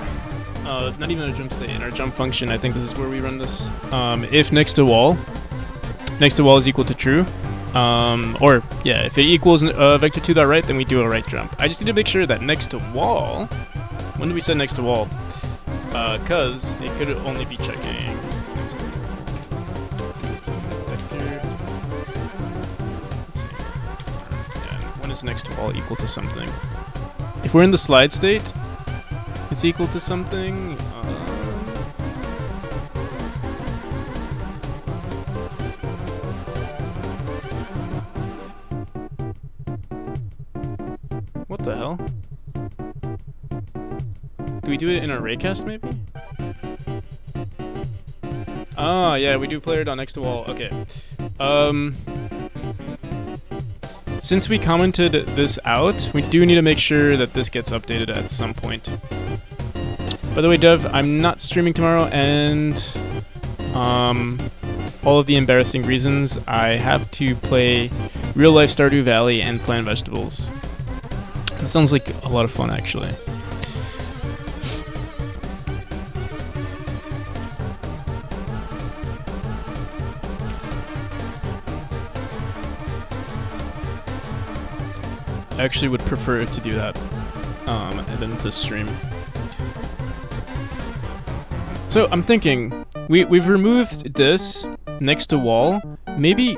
not even a jump state. In our jump function, I think this is where we run this. If next to wall is equal to true, or yeah, if it equals vector 2.right, then we do a right jump. I just need to make sure that next to wall. When did we set next to wall? Cause it could only be checking. Is next to wall equal to something? If we're in the slide state, it's equal to something. What the hell? Do we do it in our raycast maybe? Ah, yeah, we do player dot next to wall. Okay. Since we commented this out, we do need to make sure that this gets updated at some point. By the way, Dev, I'm not streaming tomorrow, and all of the embarrassing reasons, I have to play Real Life Stardew Valley and plant vegetables. It sounds like a lot of fun, actually. I actually would prefer to do that than this stream. So I'm thinking we've removed this next to wall. Maybe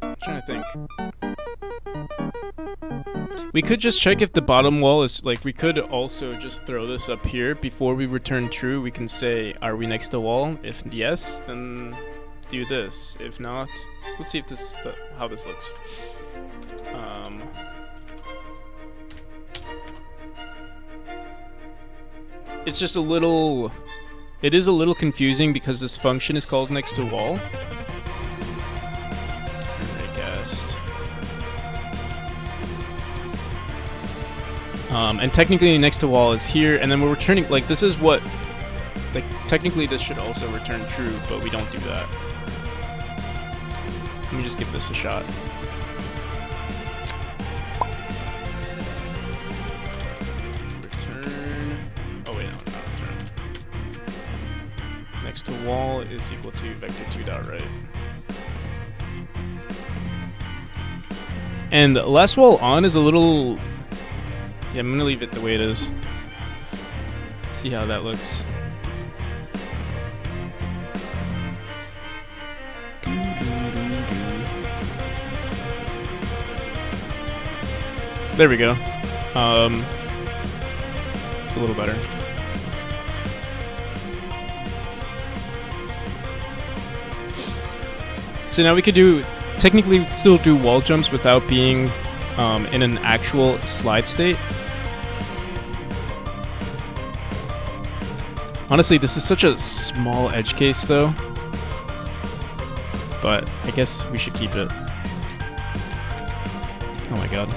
I'm trying to think. We could just check if the bottom wall is like. We could also just throw this up here before we return true. We can say, are we next to wall? If yes, then do this. If not, let's see if this how this looks. It's just a little. It is a little confusing because this function is called next to wall. Raycast. And technically next to wall is here, and then we're returning. Like this is what. Like technically this should also return true, but we don't do that. Let me just give this a shot. Return. Oh wait, no, not return. Next to wall is equal to vector 2.right. And last wall on is a little. Yeah, I'm gonna leave it the way it is. See how that looks. There we go. It's a little better. So now we could technically still do wall jumps without being in an actual slide state. Honestly, this is such a small edge case though. But I guess we should keep it. Oh my god.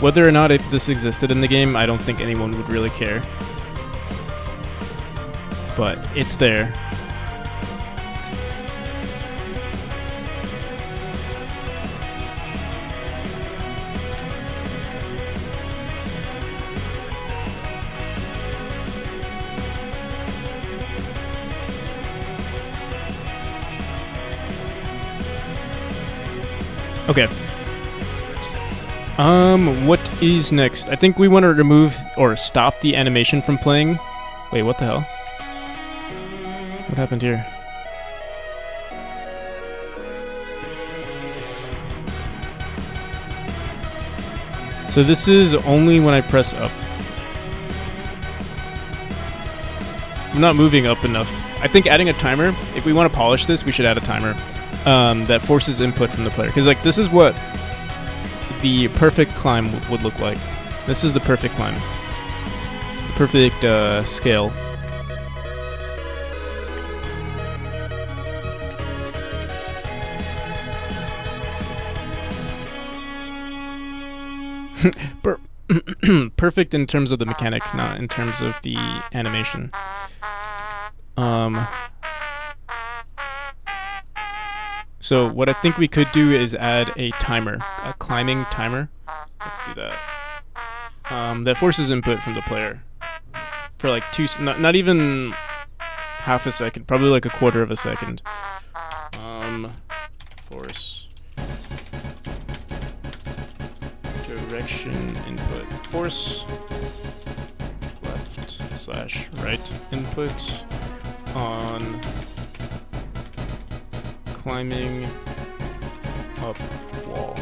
Whether or not this existed in the game, I don't think anyone would really care. But it's there. Okay. What is next? I think we want to remove or stop the animation from playing. Wait, what the hell? What happened here? So this is only when I press up. I'm not moving up enough. I think adding a timer, if we want to polish this, we should add a timer that forces input from the player. Because like this is what the perfect climb would look like. This is the perfect climb. The perfect scale. Perfect in terms of the mechanic, not in terms of the animation. So what I think we could do is add a timer, a climbing timer. Let's do that. That forces input from the player for like not even half a second, probably like a quarter of a second. Force direction input force left/right input on climbing up wall.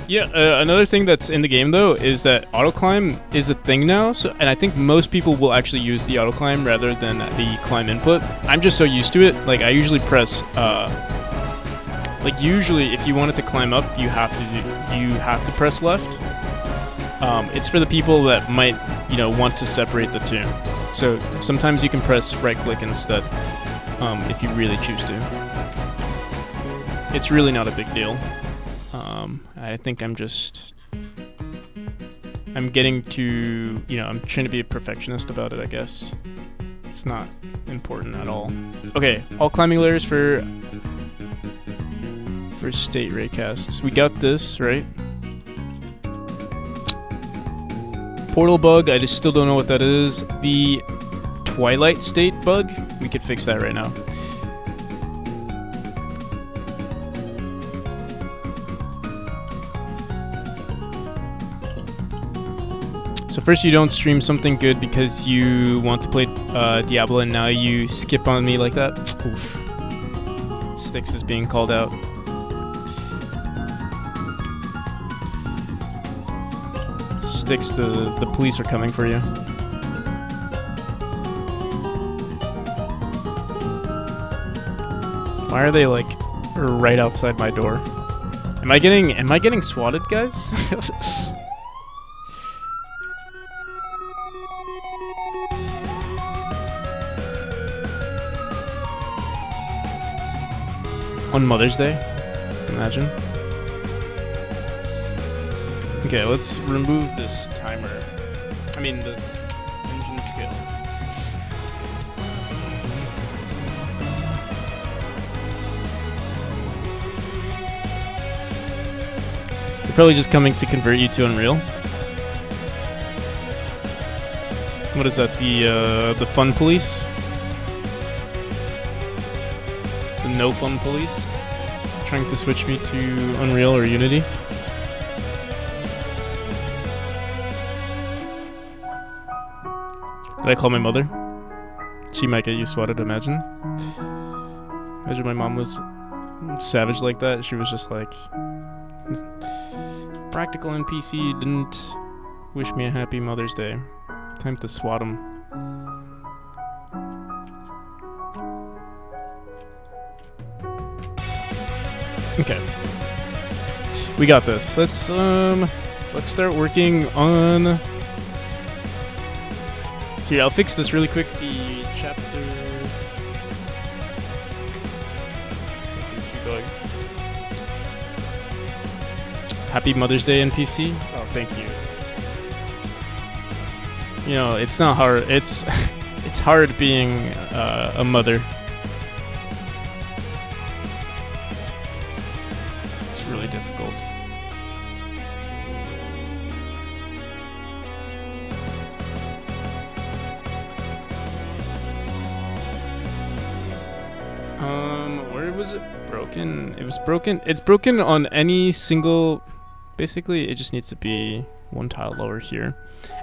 Yeah, another thing that's in the game though is that auto climb is a thing now, and I think most people will actually use the auto climb rather than the climb input. I'm just so used to it. Like I usually press like usually if you wanted to climb up, you have to press left. It's for the people that might, want to separate the two. So sometimes you can press right click instead, if you really choose to. It's really not a big deal. I think I'm getting to, I'm trying to be a perfectionist about it, I guess. It's not important at all. Okay, all climbing layers for state raycasts. We got this, right? Portal bug, I just still don't know what that is. The Twilight state bug, we could fix that right now. So first you don't stream something good because you want to play Diablo and now you skip on me like that. Oof. Styx is being called out. Styx, the police are coming for you. Why are they like right outside my door? Am I getting swatted, guys? On Mother's Day? Imagine. Okay, let's remove this timer. I mean, this engine skill. They're probably just coming to convert you to Unreal. What is that? The fun police? The no fun police? Trying to switch me to Unreal or Unity? Did I call my mother? She might get you swatted, imagine. Imagine my mom was savage like that. She was just like, practical NPC didn't wish me a happy Mother's Day. Time to swat him. Okay. We got this. Let's start working on... Here, I'll fix this really quick. The chapter... Happy Mother's Day, NPC. Oh, thank you. It's not hard. It's hard being a mother. It's really difficult. Where was it broken? It was broken. It's broken on any single... Basically, it just needs to be one tile lower here.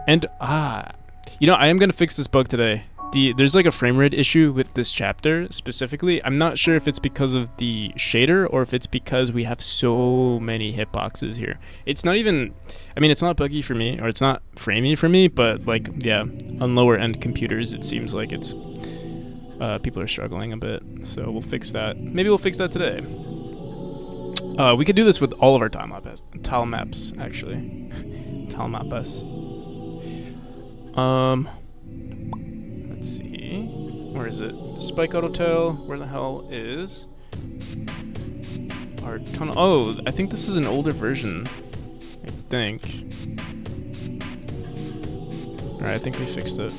And, I am going to fix this bug today. There's like a frame rate issue with this chapter specifically. I'm not sure if it's because of the shader or if it's because we have so many hitboxes here. It's not even... I mean, it's not buggy for me, or it's not framey for me, but like, yeah, on lower end computers, it seems like it's... people are struggling a bit, so we'll fix that. Maybe we'll fix that today. We could do this with all of our tile maps, actually. Tile maps. Let's see. Where is it? Spike Auto Tail. Where the hell is our tunnel? Oh, I think this is an older version. I think. Alright, I think we fixed it.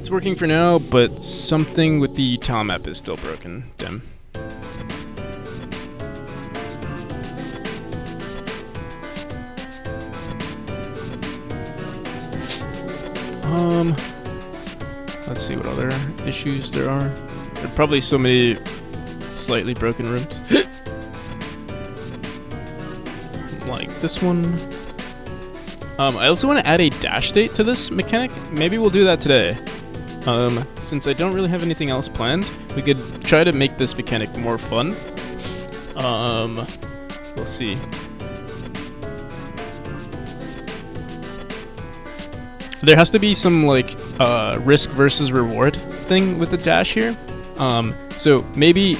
It's working for now, but something with the tile map is still broken. Dim. Let's see what other issues there are. There are probably so many slightly broken rooms. Like this one. I also want to add a dash state to this mechanic. Maybe we'll do that today. Since I don't really have anything else planned, we could try to make this mechanic more fun. We'll see. There has to be some like risk versus reward thing with the dash here. So maybe,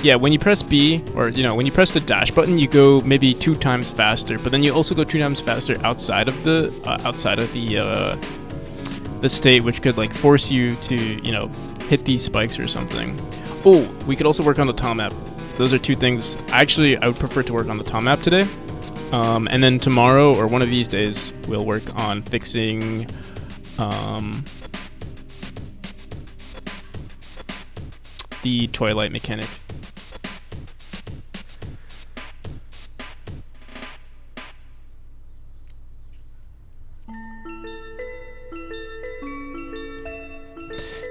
yeah, when you press B, or when you press the dash button, you go maybe 2 times faster. But then you also go 2 times faster outside of the state, which could like force you to hit these spikes or something. Oh, we could also work on the tile map. Those are 2 things. Actually, I would prefer to work on the tile map today. And then tomorrow or one of these days, we'll work on fixing the twilight mechanic.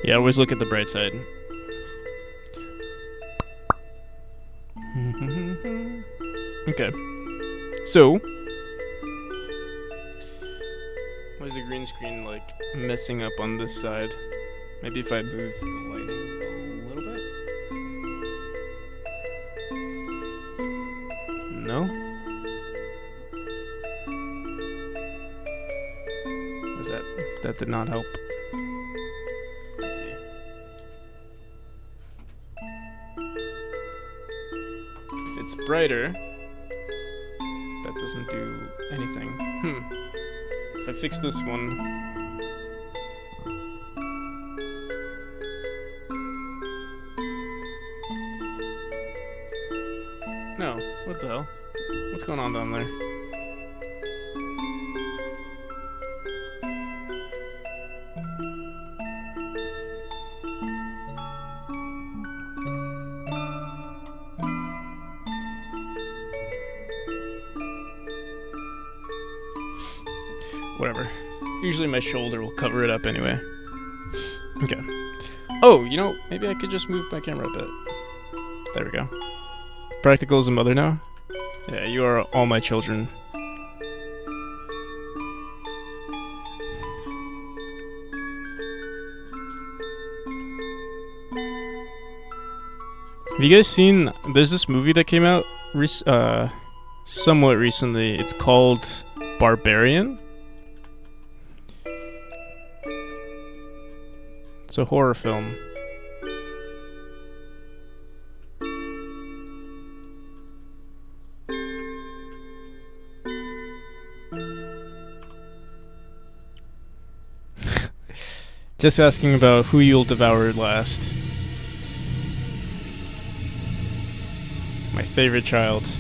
Yeah, always look at the bright side. Okay. So, why is the green screen like messing up on this side? Maybe if I move the lighting a little bit? No? That did not help. Let's see. If it's brighter, that doesn't do anything. If I fix this one. No, what the hell? What's going on down there? Whatever. Usually my shoulder will cover it up anyway. Okay. Oh, maybe I could just move my camera a bit. There we go. Practical as a mother now? Yeah, you are all my children. Have you guys seen... There's this movie that came out somewhat recently. It's called Barbarian. It's a horror film. Just asking about who you'll devour last. My favorite child.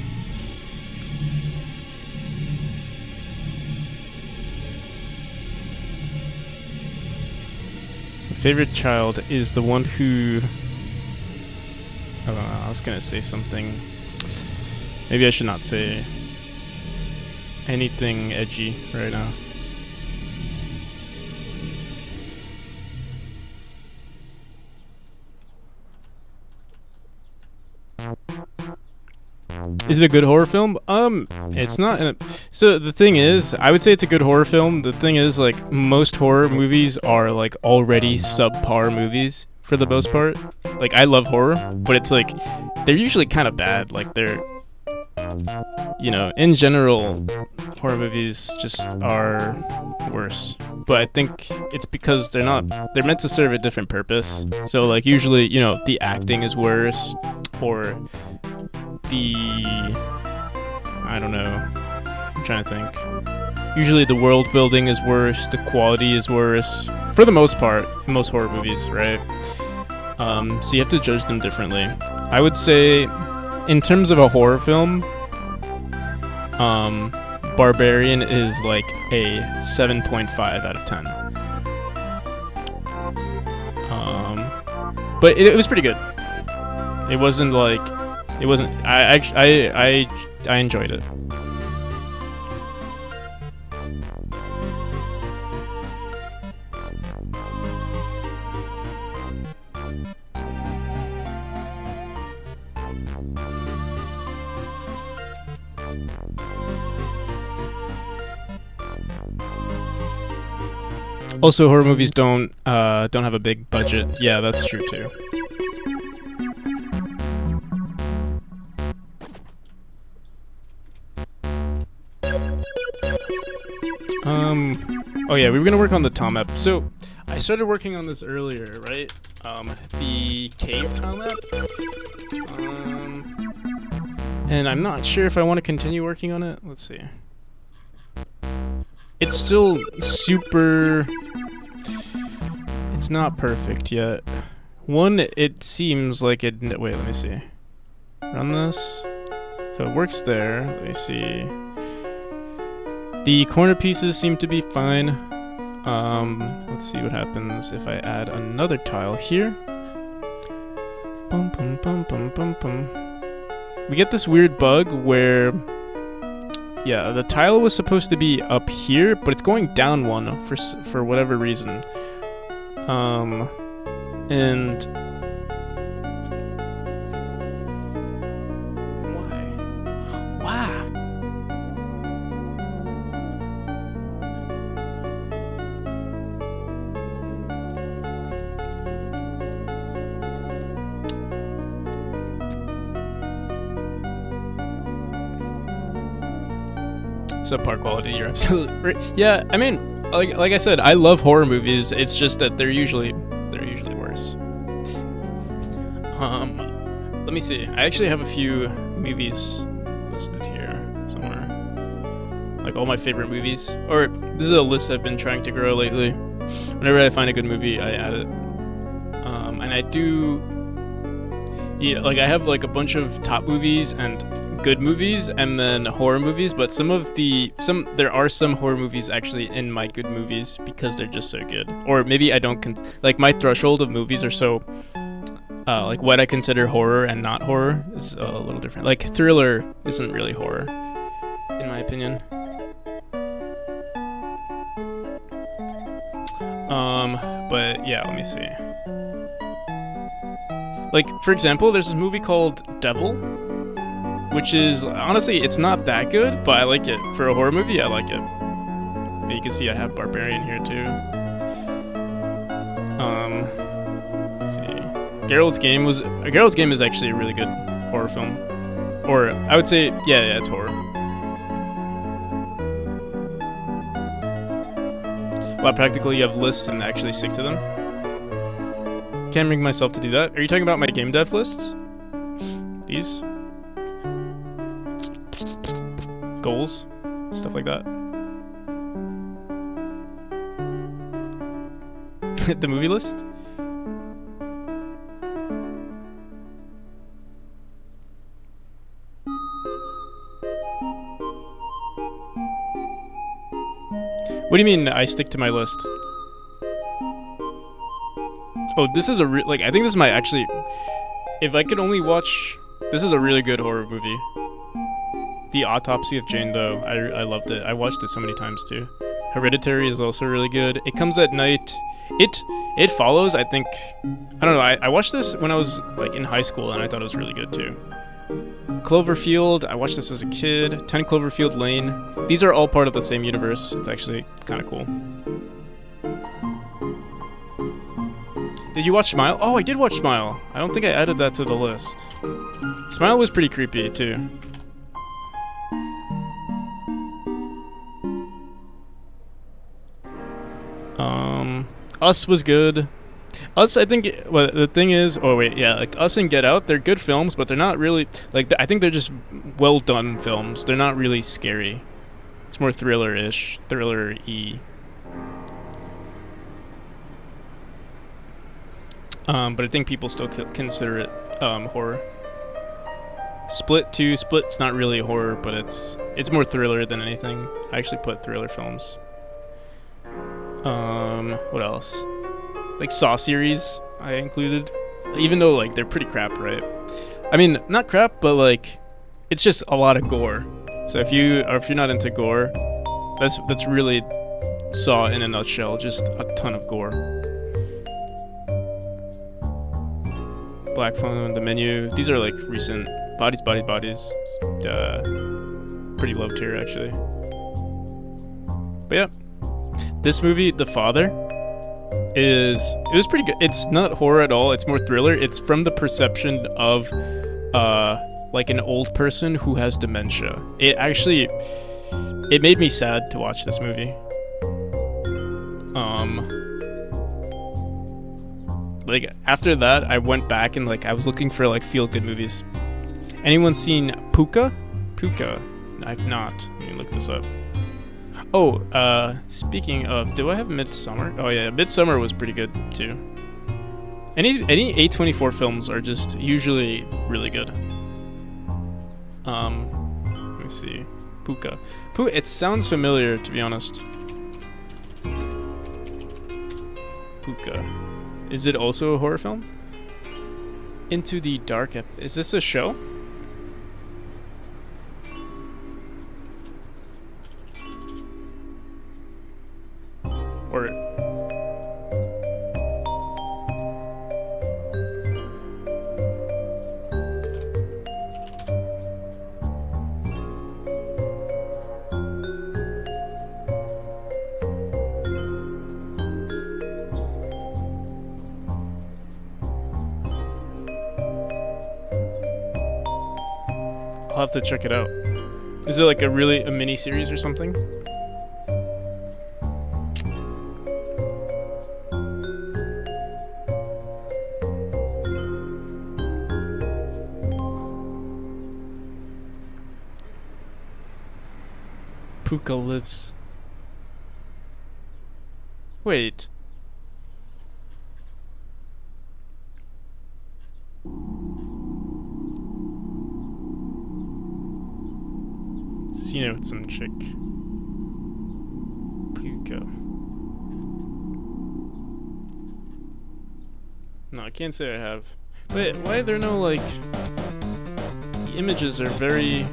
Favorite child is the one who... I don't know, I was gonna say something. Maybe I should not say anything edgy right now. Is it a good horror film? It's not. So the thing is, I would say it's a good horror film. The thing is, like, most horror movies are like already subpar movies for the most part. Like, I love horror, but it's like they're usually kind of bad. Like, they're, in general, horror movies just are worse. But I think it's because they're meant to serve a different purpose. So like usually, the acting is worse, or I don't know. I'm trying to think. Usually the world building is worse, the quality is worse. For the most part, in most horror movies, right? So you have to judge them differently. I would say, in terms of a horror film, Barbarian is like a 7.5 out of 10. but it was pretty good. It wasn't like, it wasn't. I enjoyed it. Also, horror movies don't have a big budget. Yeah, that's true too. Oh yeah, we were gonna work on the Tom map. So I started working on this earlier, right? The cave Tom map. And I'm not sure if I want to continue working on it. Let's see. It's still super. It's not perfect yet. One, it seems like it. Wait, let me see. Run this. So it works there. Let me see. The corner pieces seem to be fine. Let's see what happens if I add another tile here. Bum bum bum bum bum bum. We get this weird bug where, yeah, the tile was supposed to be up here, but it's going down one for whatever reason. And why? Wow. Subpar quality, you're absolutely right. Yeah, I mean, like I said, I love horror movies. It's just that they're usually worse. Let me see. I actually have a few movies listed here somewhere. Like all my favorite movies. Or this is a list I've been trying to grow lately. Whenever I find a good movie, I add it. And I do. Yeah, like I have like a bunch of top movies and good movies and then horror movies, but there are some horror movies actually in my good movies because they're just so good. Or maybe I don't like my threshold of movies are so like what I consider horror and not horror is a little different. Like thriller isn't really horror in my opinion. But yeah, let me see. Like for example, there's this movie called Devil, which is, honestly, it's not that good, but I like it. For a horror movie, I like it. But you can see I have Barbarian here, too. Let's see. Geralt's Game is actually a really good horror film. Or, I would say, yeah, it's horror. Well, practically you have lists and actually stick to them. Can't bring myself to do that. Are you talking about my game dev lists? These? Goals, stuff like that. The movie list? What do you mean I stick to my list? Oh, this is like I think this might actually, if I could only watch, this is a really good horror movie. The Autopsy of Jane Doe. I loved it. I watched it so many times too. Hereditary is also really good. It Comes at Night. It follows, I think. I don't know. I watched this when I was like in high school and I thought it was really good too. Cloverfield. I watched this as a kid. 10 Cloverfield Lane. These are all part of the same universe. It's actually kind of cool. Did you watch Smile? Oh, I did watch Smile. I don't think I added that to the list. Smile was pretty creepy too. Us was good. Us, I think, well, the thing is, oh wait, yeah, like Us and Get Out, they're good films, but they're not really, like, I think they're just well done films. They're not really scary. It's more thriller-ish, thriller-y. But I think people still consider it horror. Split too. Split's not really horror, but it's more thriller than anything. I actually put thriller films. What else? Like Saw series, I included. even though like they're pretty crap, right? I mean, not crap, but like it's just a lot of gore. So if you're not into gore, that's really Saw in a nutshell, just a ton of gore. Black Phone, The Menu, these are like recent. Bodies, pretty low tier actually. But yeah, this movie, The Father, it was pretty good. It's not horror at all, it's more thriller. It's from the perception of like an old person who has dementia. It made me sad to watch this movie. Like after that, I went back and like I was looking for like feel good movies. Anyone seen Puka? Puka? I've not. Let me look this up. Oh, speaking of, do I have Midsummer? Oh yeah, Midsummer was pretty good too. Any A24 films are just usually really good. Let me see. Puka. It sounds familiar, to be honest. Puka. Is it also a horror film? Into the Dark. Is this a show? Or I'll have to check it out. Is it like a mini series or something? Puka lives. Wait. Seen it with some chick. Puka. No, I can't say I have. Wait, why are there no like? The images are very.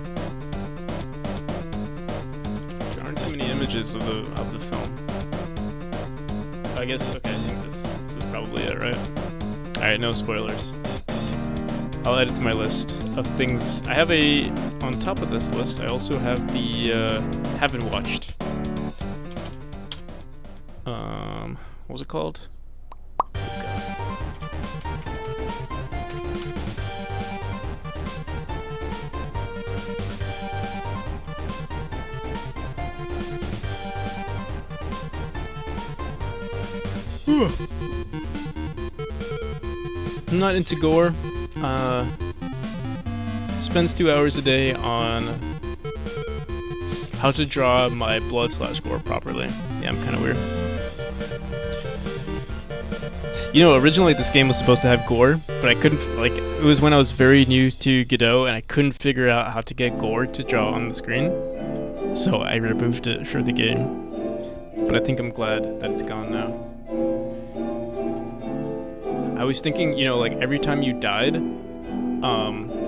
There aren't too many images of the film. I guess okay. I think this is probably it, right? All right, no spoilers. I'll add it to my list of things. I have on top of this list, I also have the haven't watched. What was it called? I'm not into gore. Spends 2 hours a day on how to draw my blood/gore properly. Yeah, I'm kind of weird. You know, originally this game was supposed to have gore, but I couldn't, like, it was when I was very new to Godot and I couldn't figure out how to get gore to draw on the screen. So I removed it for the game. But I think I'm glad that it's gone now. I was thinking, you know, like every time you died,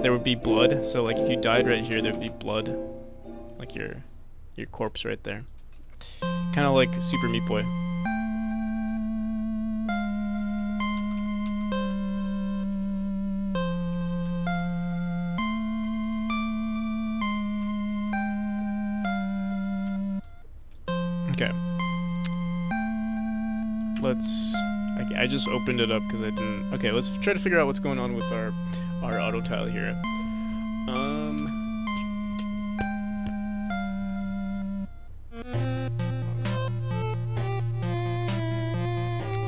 there would be blood. So like if you died right here, there'd be blood, like your corpse right there. Kind of like Super Meat Boy. Okay. I just opened it up because I didn't. Okay, let's try to figure out what's going on with our auto tile here.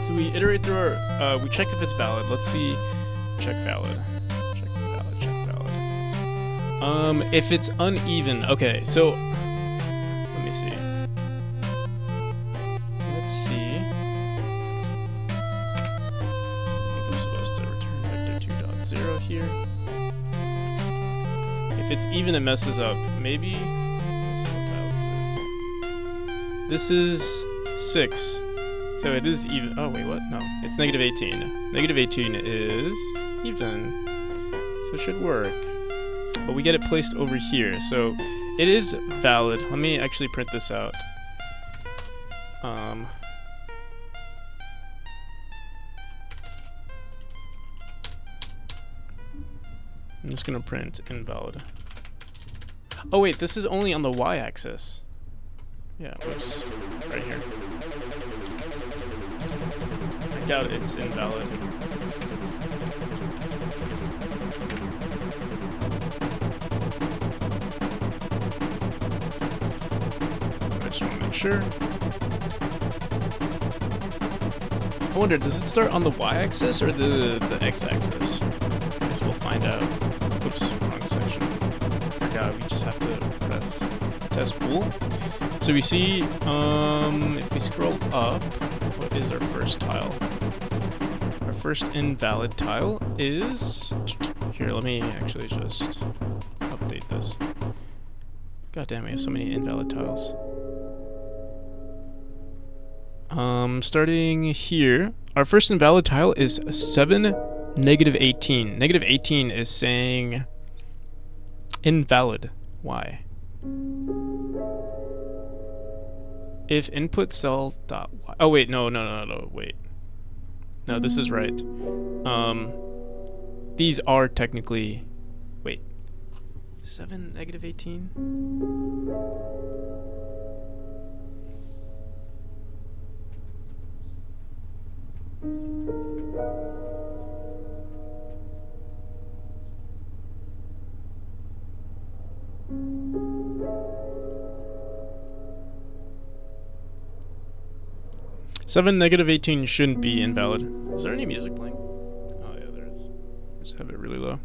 So we iterate through our. We check if it's valid. Let's see. Check valid. Check valid. Check valid. If it's uneven. Okay, so let me see. Let's see. Here. If it's even, it messes up. Maybe. Let's see what tile this is. This is 6. So it is even. Oh, wait, what? No. It's negative 18. Negative 18 is even. So it should work. But we get it placed over here. So it is valid. Let me actually print this out. I'm just gonna print invalid. Oh wait, this is only on the y-axis. Yeah, whoops. Right here. I doubt it's invalid. I just want to make sure. I wonder, does it start on the y-axis or the x-axis? I guess we'll find out. Oops, wrong section. Forgot, we just have to press test bool. So we see, if we scroll up, what is our first tile? Our first invalid tile is... Here, let me actually just update this. God damn, we have so many invalid tiles. Starting here, our first invalid tile is 7, negative 18. Negative 18 is saying invalid. Why? If input cell dot y. Oh wait, no, wait. No, this is right. These are technically. Wait. 7, negative 18. Seven negative 18 shouldn't be invalid. Is there any music playing? Oh yeah, there is. Just have it really low.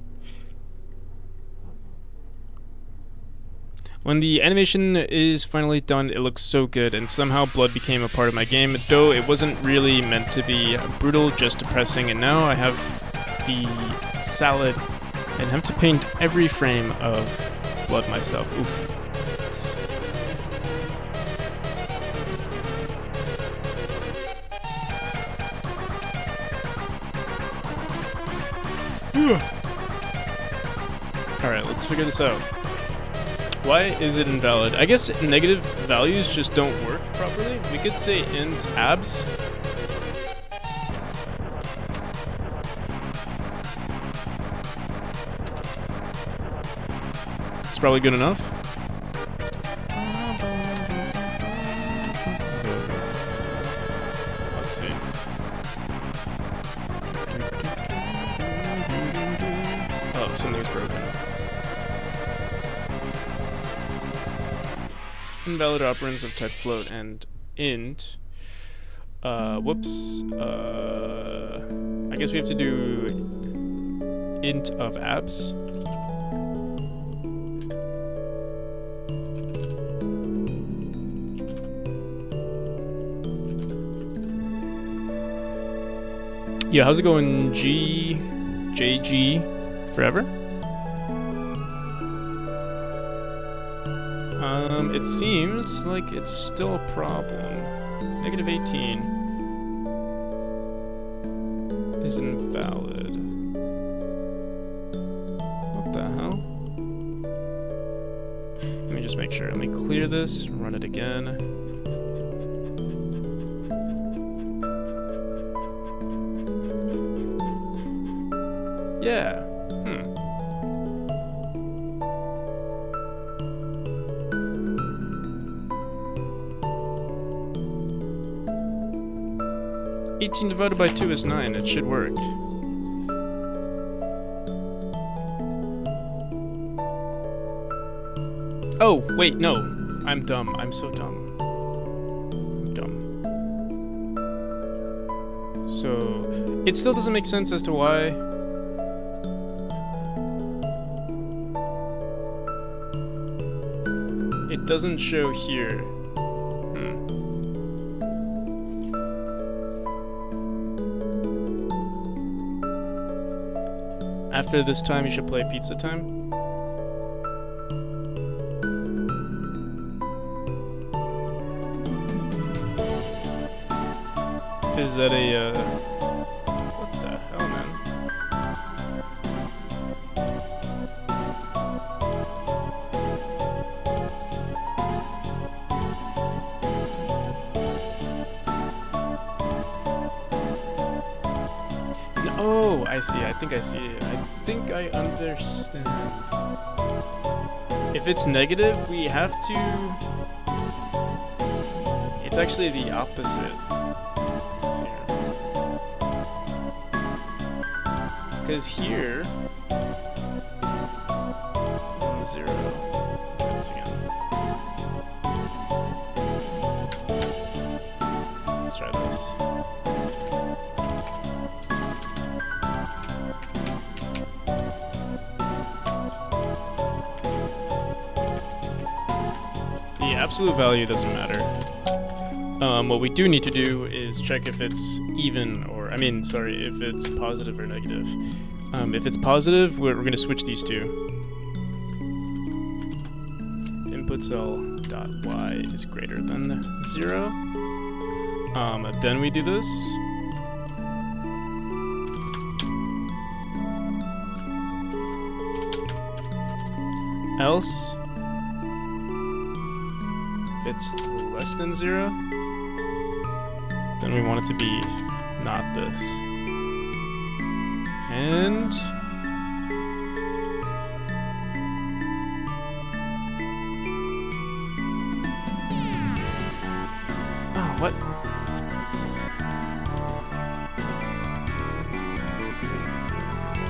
When the animation is finally done, it looks so good, and somehow blood became a part of my game, though it wasn't really meant to be brutal, just depressing, and now I have the salad and have to paint every frame of blood myself. Oof. Alright, let's figure this out. Why is it invalid? I guess negative values just don't work properly. We could say int abs. It's probably good enough. Let's see. Oh, something's broken. Invalid operands of type float and int. Whoops. I guess we have to do int of abs. Yeah, how's it going? JG forever? It seems like it's still a problem. Negative 18 is invalid. What the hell? Let me just make sure. Let me clear this, run it again. Yeah. 18 divided by 2 is 9. It should work. Oh, wait, no. I'm dumb. I'm so dumb. I'm dumb. So, it still doesn't make sense as to why. It doesn't show here. After this time, you should play Pizza Time. Is that a, what the hell, man? No, oh, I see. I think I see it. I think I understand. If it's negative, we have to... It's actually the opposite. Because here... 0. Try this again. Let's try this. The absolute value doesn't matter. What we do need to do is check if it's even, or if it's positive or negative. If it's positive, we're going to switch these two. Input cell dot y is greater than 0. Then we do this. Else, if it's less than 0, then we want it to be not this. And what?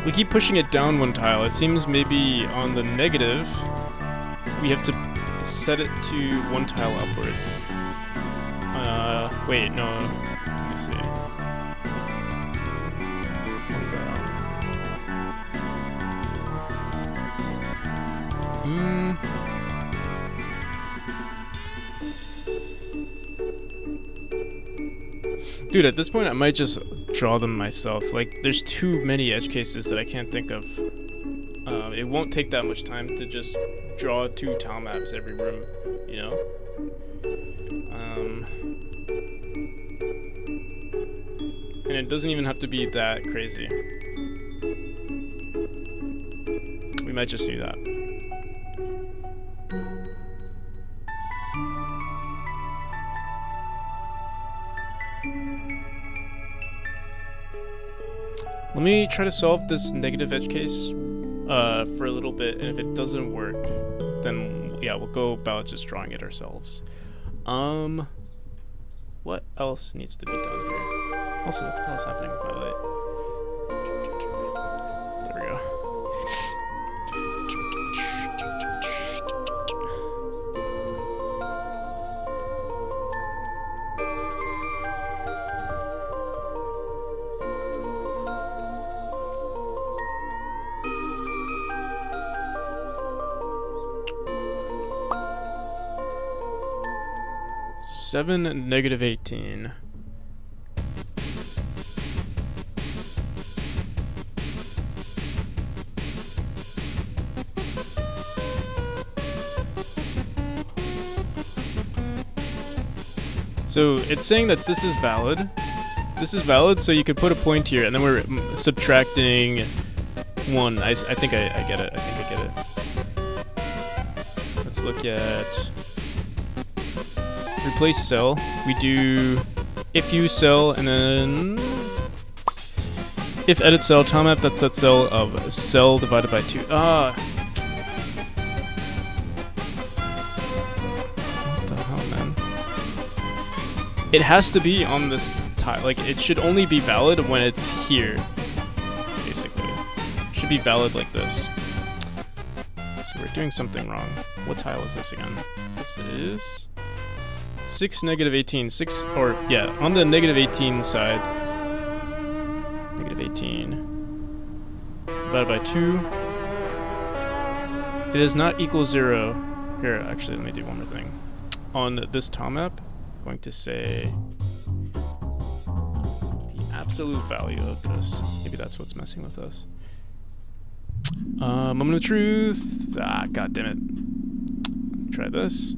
We keep pushing it down one tile. It seems maybe on the negative, we have to set it to one tile upwards. Wait, no. Let me see. What the hell? Dude, at this point I might just draw them myself. Like, there's too many edge cases that I can't think of. It won't take that much time to just draw 2 tile maps every room, you know? And it doesn't even have to be that crazy. We might just do that. Let me try to solve this negative edge case for a little bit, and if it doesn't work, then yeah, we'll go about just drawing it ourselves. What else needs to be done here? Also, what the hell is happening with my light? There we go. 7 and negative 18. So it's saying that this is valid. This is valid, so you could put a point here, and then we're subtracting 1. I think I get it. I think I get it. Let's look at replace cell. We do if use cell, and then if edit cell tile map, that's that cell of cell divided by 2. What the hell, man? It has to be on this tile. Like, it should only be valid when it's here, basically. It should be valid like this. So we're doing something wrong. What tile is this again? This is 6, negative 18. 6, or yeah, on the negative 18 side. Negative 18 divided by 2. If it does not equal 0, here, actually, let me do one more thing. On this tile map, I'm going to say the absolute value of this. Maybe that's what's messing with us. Moment of truth. God damn it. Try this.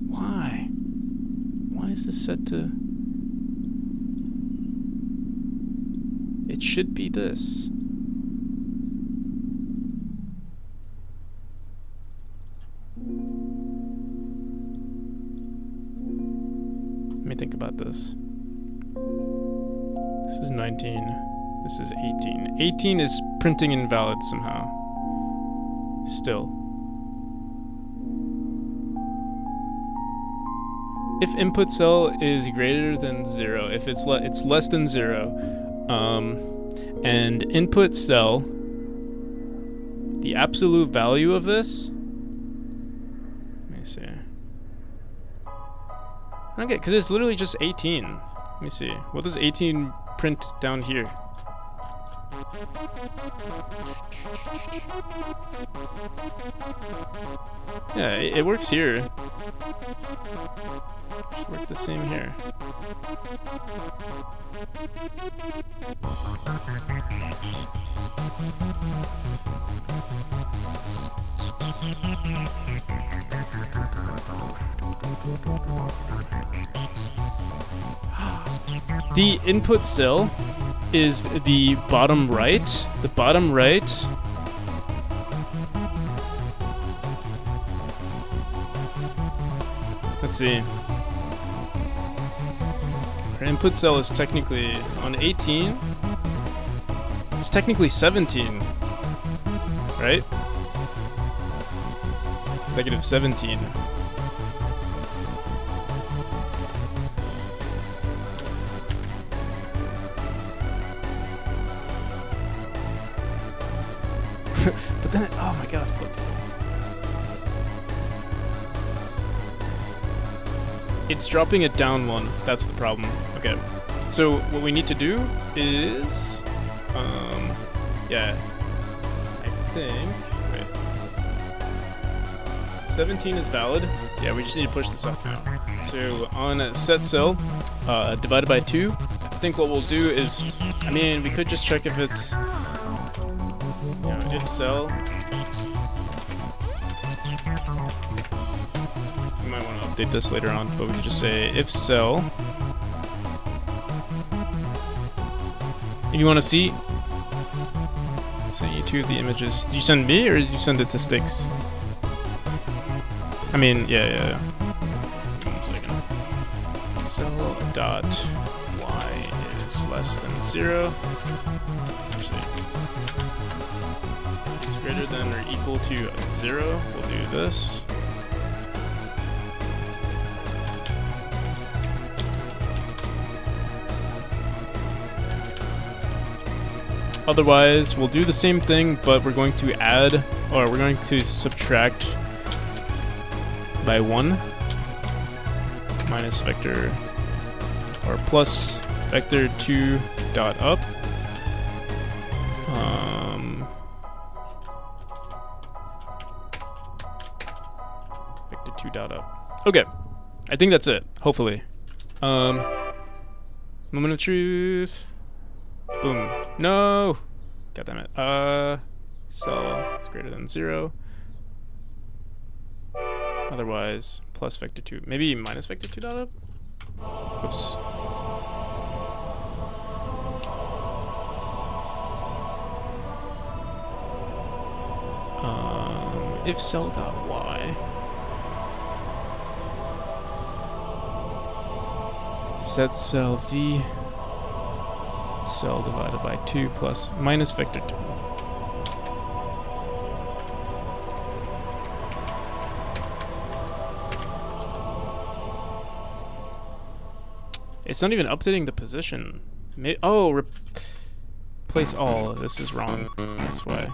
Why? Why is is this set to? It should be this. Let me think about this. This is 19. This is 18. 18 is printing invalid somehow. Still. If input cell is greater than 0, if it's less than 0, and input cell, the absolute value of this, let me see. Okay, because it's literally just 18. Let me see. What does 18 print down here? Yeah, it works here. Should work the same here. The input cell is the bottom right. The bottom right. Let's see. Our input cell is technically on 18. It's technically 17, right? Negative 17. But then, oh my god, look. It's dropping it down one. That's the problem. Okay. So what we need to do is, yeah, I think, wait. 17 is valid. Yeah, we just need to push this up now. So on set cell, divided by 2, I think what we'll do is, I mean, we could just check if it's, you know, if cell. We might want to update this later on, but we can just say if cell. If you want to see, send you two of the images. Did you send me or did you send it to Sticks? I mean, yeah. 1 second. Cell dot y is less than 0. Actually, it's greater than or equal to 0. We'll do this. Otherwise, we'll do the same thing, but we're going to add, or we're going to subtract by 1 minus vector, or plus vector 2 dot up. Vector 2 dot up. Okay, I think that's it. Hopefully. Moment of truth. Boom. No! God damn it. Cell is greater than 0. Otherwise, plus vector 2. Maybe minus vector 2 dot up? Oops. If cell dot y. Set cell v. Cell divided by 2 plus minus vector 2. It's not even updating the position. Oh, replace all. This is wrong. That's why.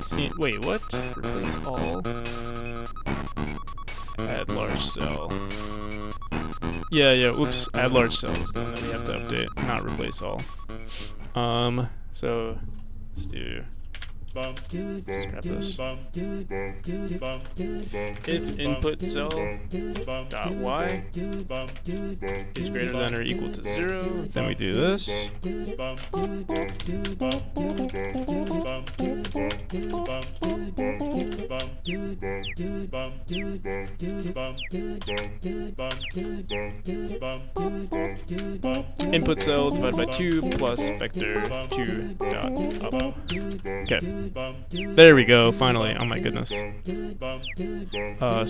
See, wait, what? Replace all. Add large cell. Yeah, oops. Add large cell is the one that we have to update, not replace all. So let's do Just grab this. If input cell dot y is greater than or equal to 0, then we do this. Input cell divided by 2 plus vector 2 dot up. Okay, there we go, finally. Oh my goodness.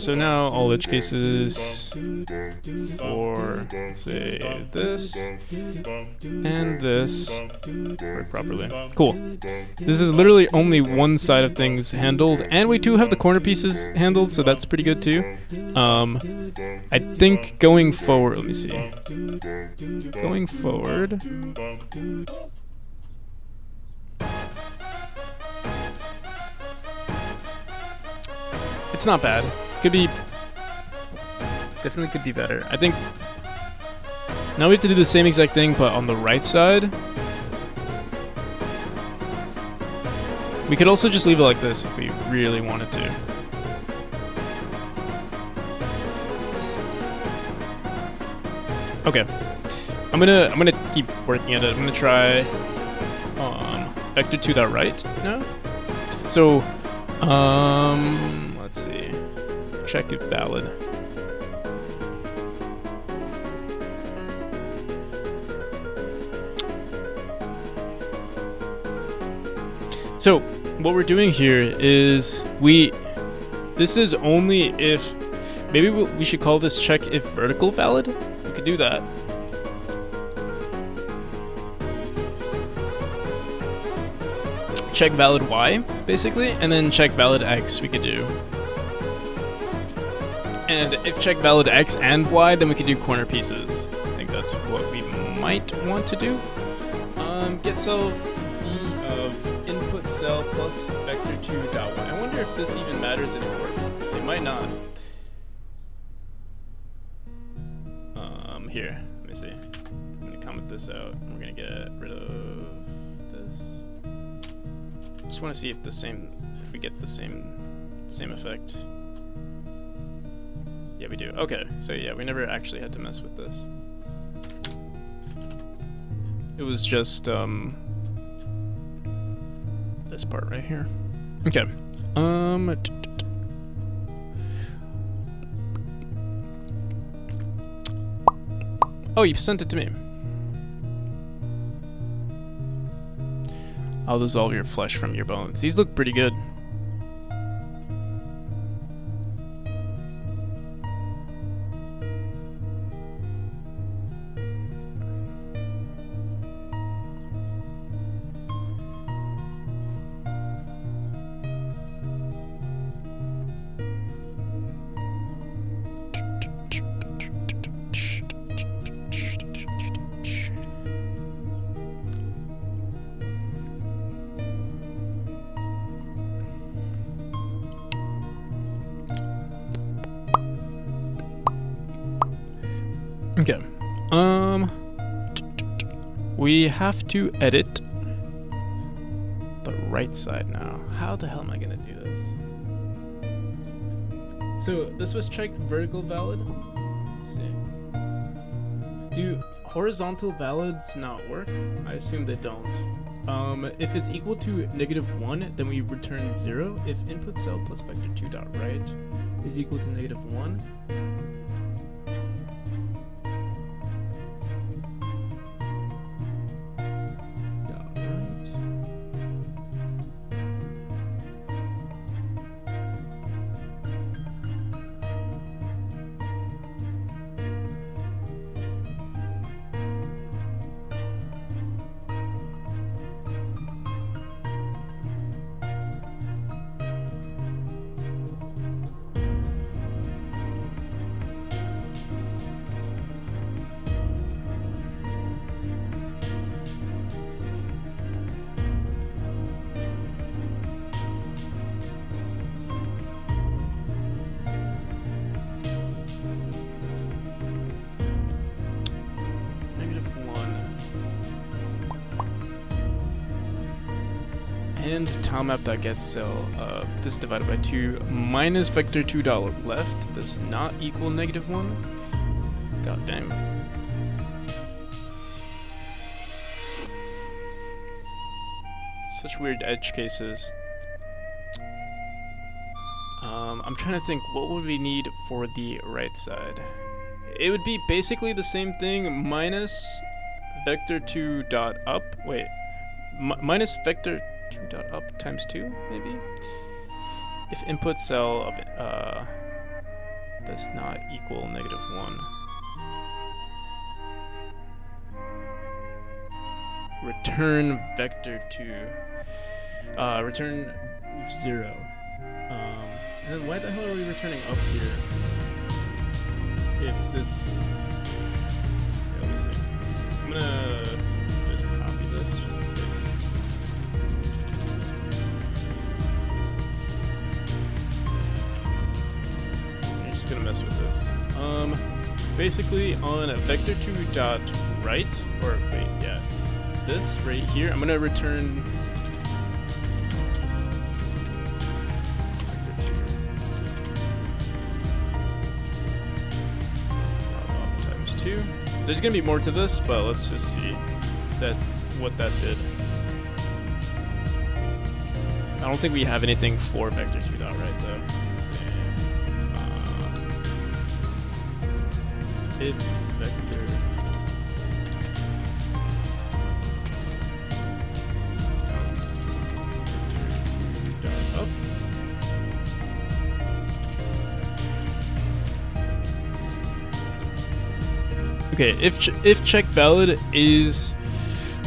So now all edge cases for, let's say, this and this work properly. Cool. This is literally only one side of things handled, and we do have the corner pieces handled, so that's pretty good too. I think going forward, let me see. Going forward, it's not bad. Could be, definitely could be better. I think now we have to do the same exact thing, but on the right side. We could also just leave it like this if we really wanted to. Okay, I'm gonna keep working at it. I'm gonna try vector 2 dot right now. So let's see, check if valid. So what we're doing here is this is only if, maybe we should call this check if vertical valid. We could do that. Check valid y, basically, and then check valid x we could do. And if check valid x and y, then we could do corner pieces. I think that's what we might want to do. Get cell v of input cell plus vector 2 dot y. I wonder if this even matters anymore. It might not. Here, let me see. I'm gonna comment this out. We're gonna get rid of this. Just want to see if if we get the same effect. Yeah, we do. Okay, so yeah, we never actually had to mess with this. It was just this part right here. Okay. Oh, you sent it to me. I'll dissolve your flesh from your bones. These look pretty good. Okay. We have to edit the right side now. How the hell am I gonna do this? So this was checked vertical valid. Let's see. Do horizontal valids not work? I assume they don't. If it's equal to -1, then we return 0. If input cell plus vector 2 dot right is equal to -1. and tile map that gets cell of this divided by 2 minus vector 2 dot left does not equal -1. God damn. Such weird edge cases. I'm trying to think, what would we need for the right side? It would be basically the same thing, minus vector 2 dot up. Wait, minus vector 2 dot up times 2, maybe? If input cell of does not equal -1. Return vector 2. Return 0. And then why the hell are we returning up here? If this... Yeah, let me see. I'm gonna just copy this just in case. I'm just gonna mess with this. Basically on vector 2 dot right, or wait, yeah, this right here, I'm gonna return There's gonna be more to this, but let's just see what that did. I don't think we have anything for vector 2 dot right though. Let's see. If vector up. Okay, if check valid is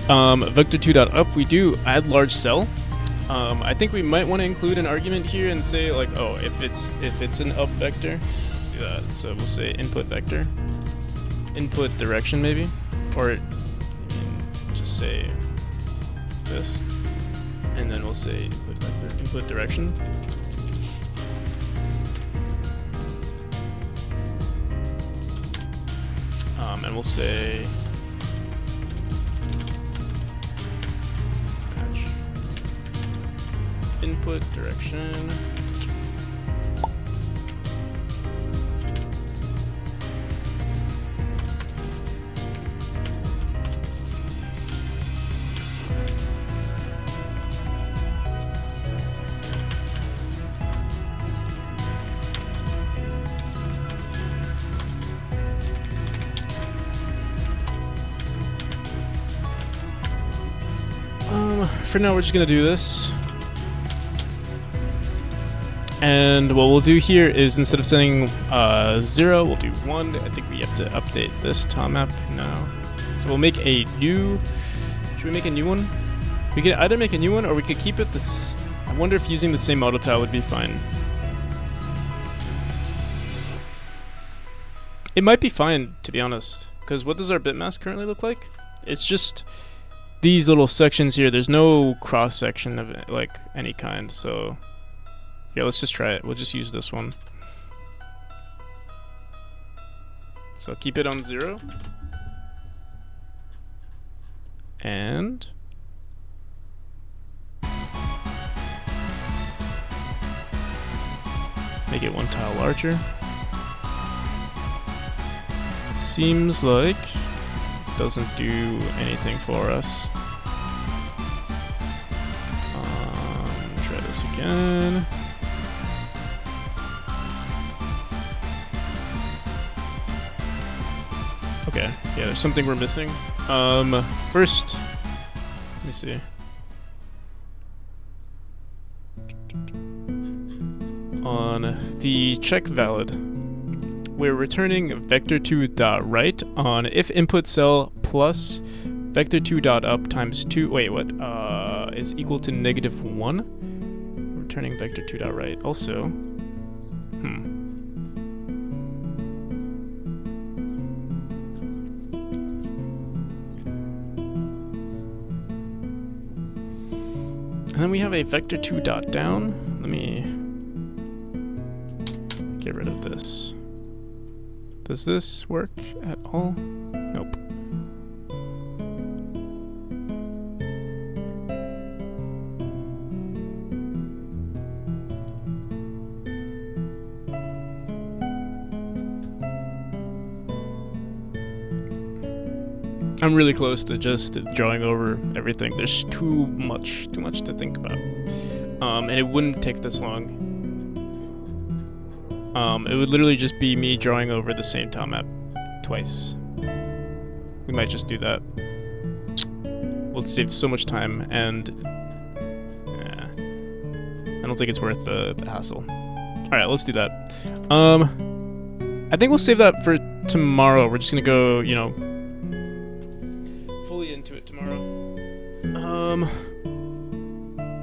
vector 2 dot up, we do add large cell. I think we might want to include an argument here and say like, oh, if it's an up vector, let's do that. So we'll say input vector, input direction maybe, or just say this, and then we'll say input vector, input direction. And we'll say match input direction. For now, we're just gonna do this. And what we'll do here is instead of saying 0, we'll do 1. I think we have to update this tile map now. So we'll make a new... Should we make a new one? We could either make a new one or we could keep it this... I wonder if using the same auto tile would be fine. It might be fine, to be honest. Because what does our bitmask currently look like? It's just... these little sections here, there's no cross section of it, like any kind, so yeah, let's just try it. We'll just use this one. So keep it on 0. And make it 1 tile larger. Seems like doesn't do anything for us. Try this again. Okay, yeah, there's something we're missing. First, let me see. On the check valid, we're returning vector 2 dot right on if input cell plus vector 2 dot up times 2. Wait, what? Is equal to -1. Returning vector 2 dot right. Also, And then we have a vector 2 dot down. Let me get rid of this. Does this work at all? Nope. I'm really close to just drawing over everything. There's too much to think about. And it wouldn't take this long. It would literally just be me drawing over the same tile map twice. We might just do that. We'll save so much time, and I don't think it's worth the hassle. Alright, let's do that. I think we'll save that for tomorrow. We're just gonna go, you know, fully into it tomorrow.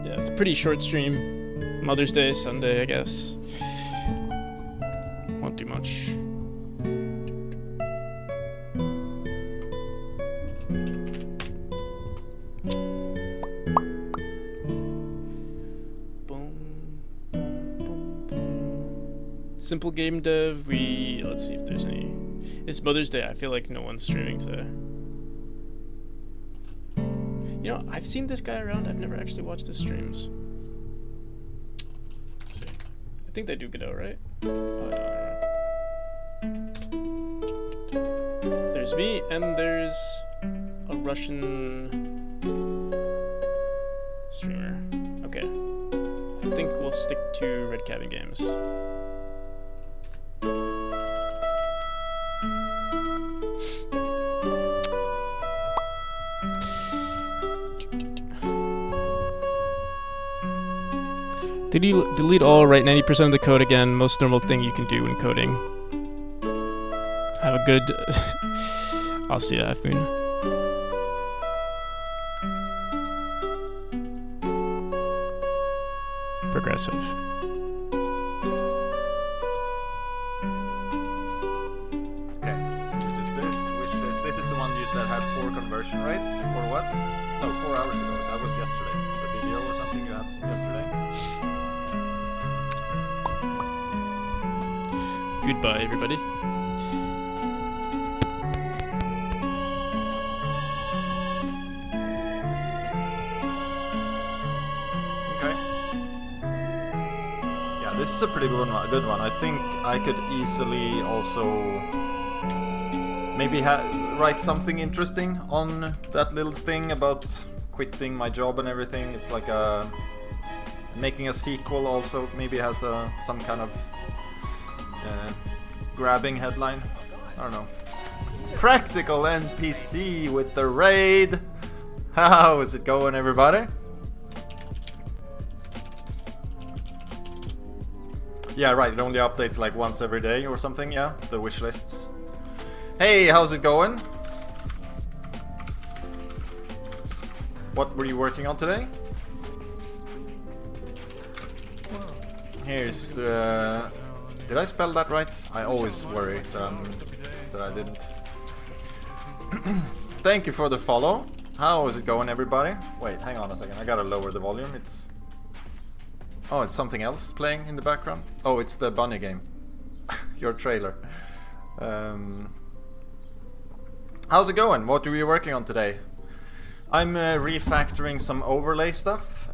Yeah, it's a pretty short stream. Mother's Day, Sunday, I guess. Won't do much. Simple game dev, let's see if there's any. It's Mother's Day, I feel like no one's streaming today. You know, I've seen this guy around, I've never actually watched his streams. Let's see. I think they do Godot, right? Oh, no. There's me, and there's a Russian streamer. Okay. I think we'll stick to Red Cabin Games. Delete all, write 90% of the code again. Most normal thing you can do when coding. Have a good... I'll see you, Half Moon. Progressive. Okay, so you did this wish list. This is the one you said had poor conversion rate, or what? No, 4 hours ago. That was yesterday. The video or something you had yesterday. Goodbye, everybody. Okay. Yeah, this is a pretty good one. I think I could easily also maybe write something interesting on that little thing about quitting my job and everything. It's like making a sequel also maybe has some kind of grabbing headline. I don't know. Practical NPC with the raid. How is it going, everybody? Yeah, right. It only updates like once every day or something. Yeah, the wish lists. Hey, how's it going? What were you working on today? Here's did I spell that right? I always worry that I didn't. Thank you for the follow. How is it going, everybody? Wait, hang on a second. I gotta lower the volume. Oh, it's something else playing in the background. Oh, it's the bunny game. Your trailer. How's it going? What are we working on today? I'm refactoring some overlay stuff.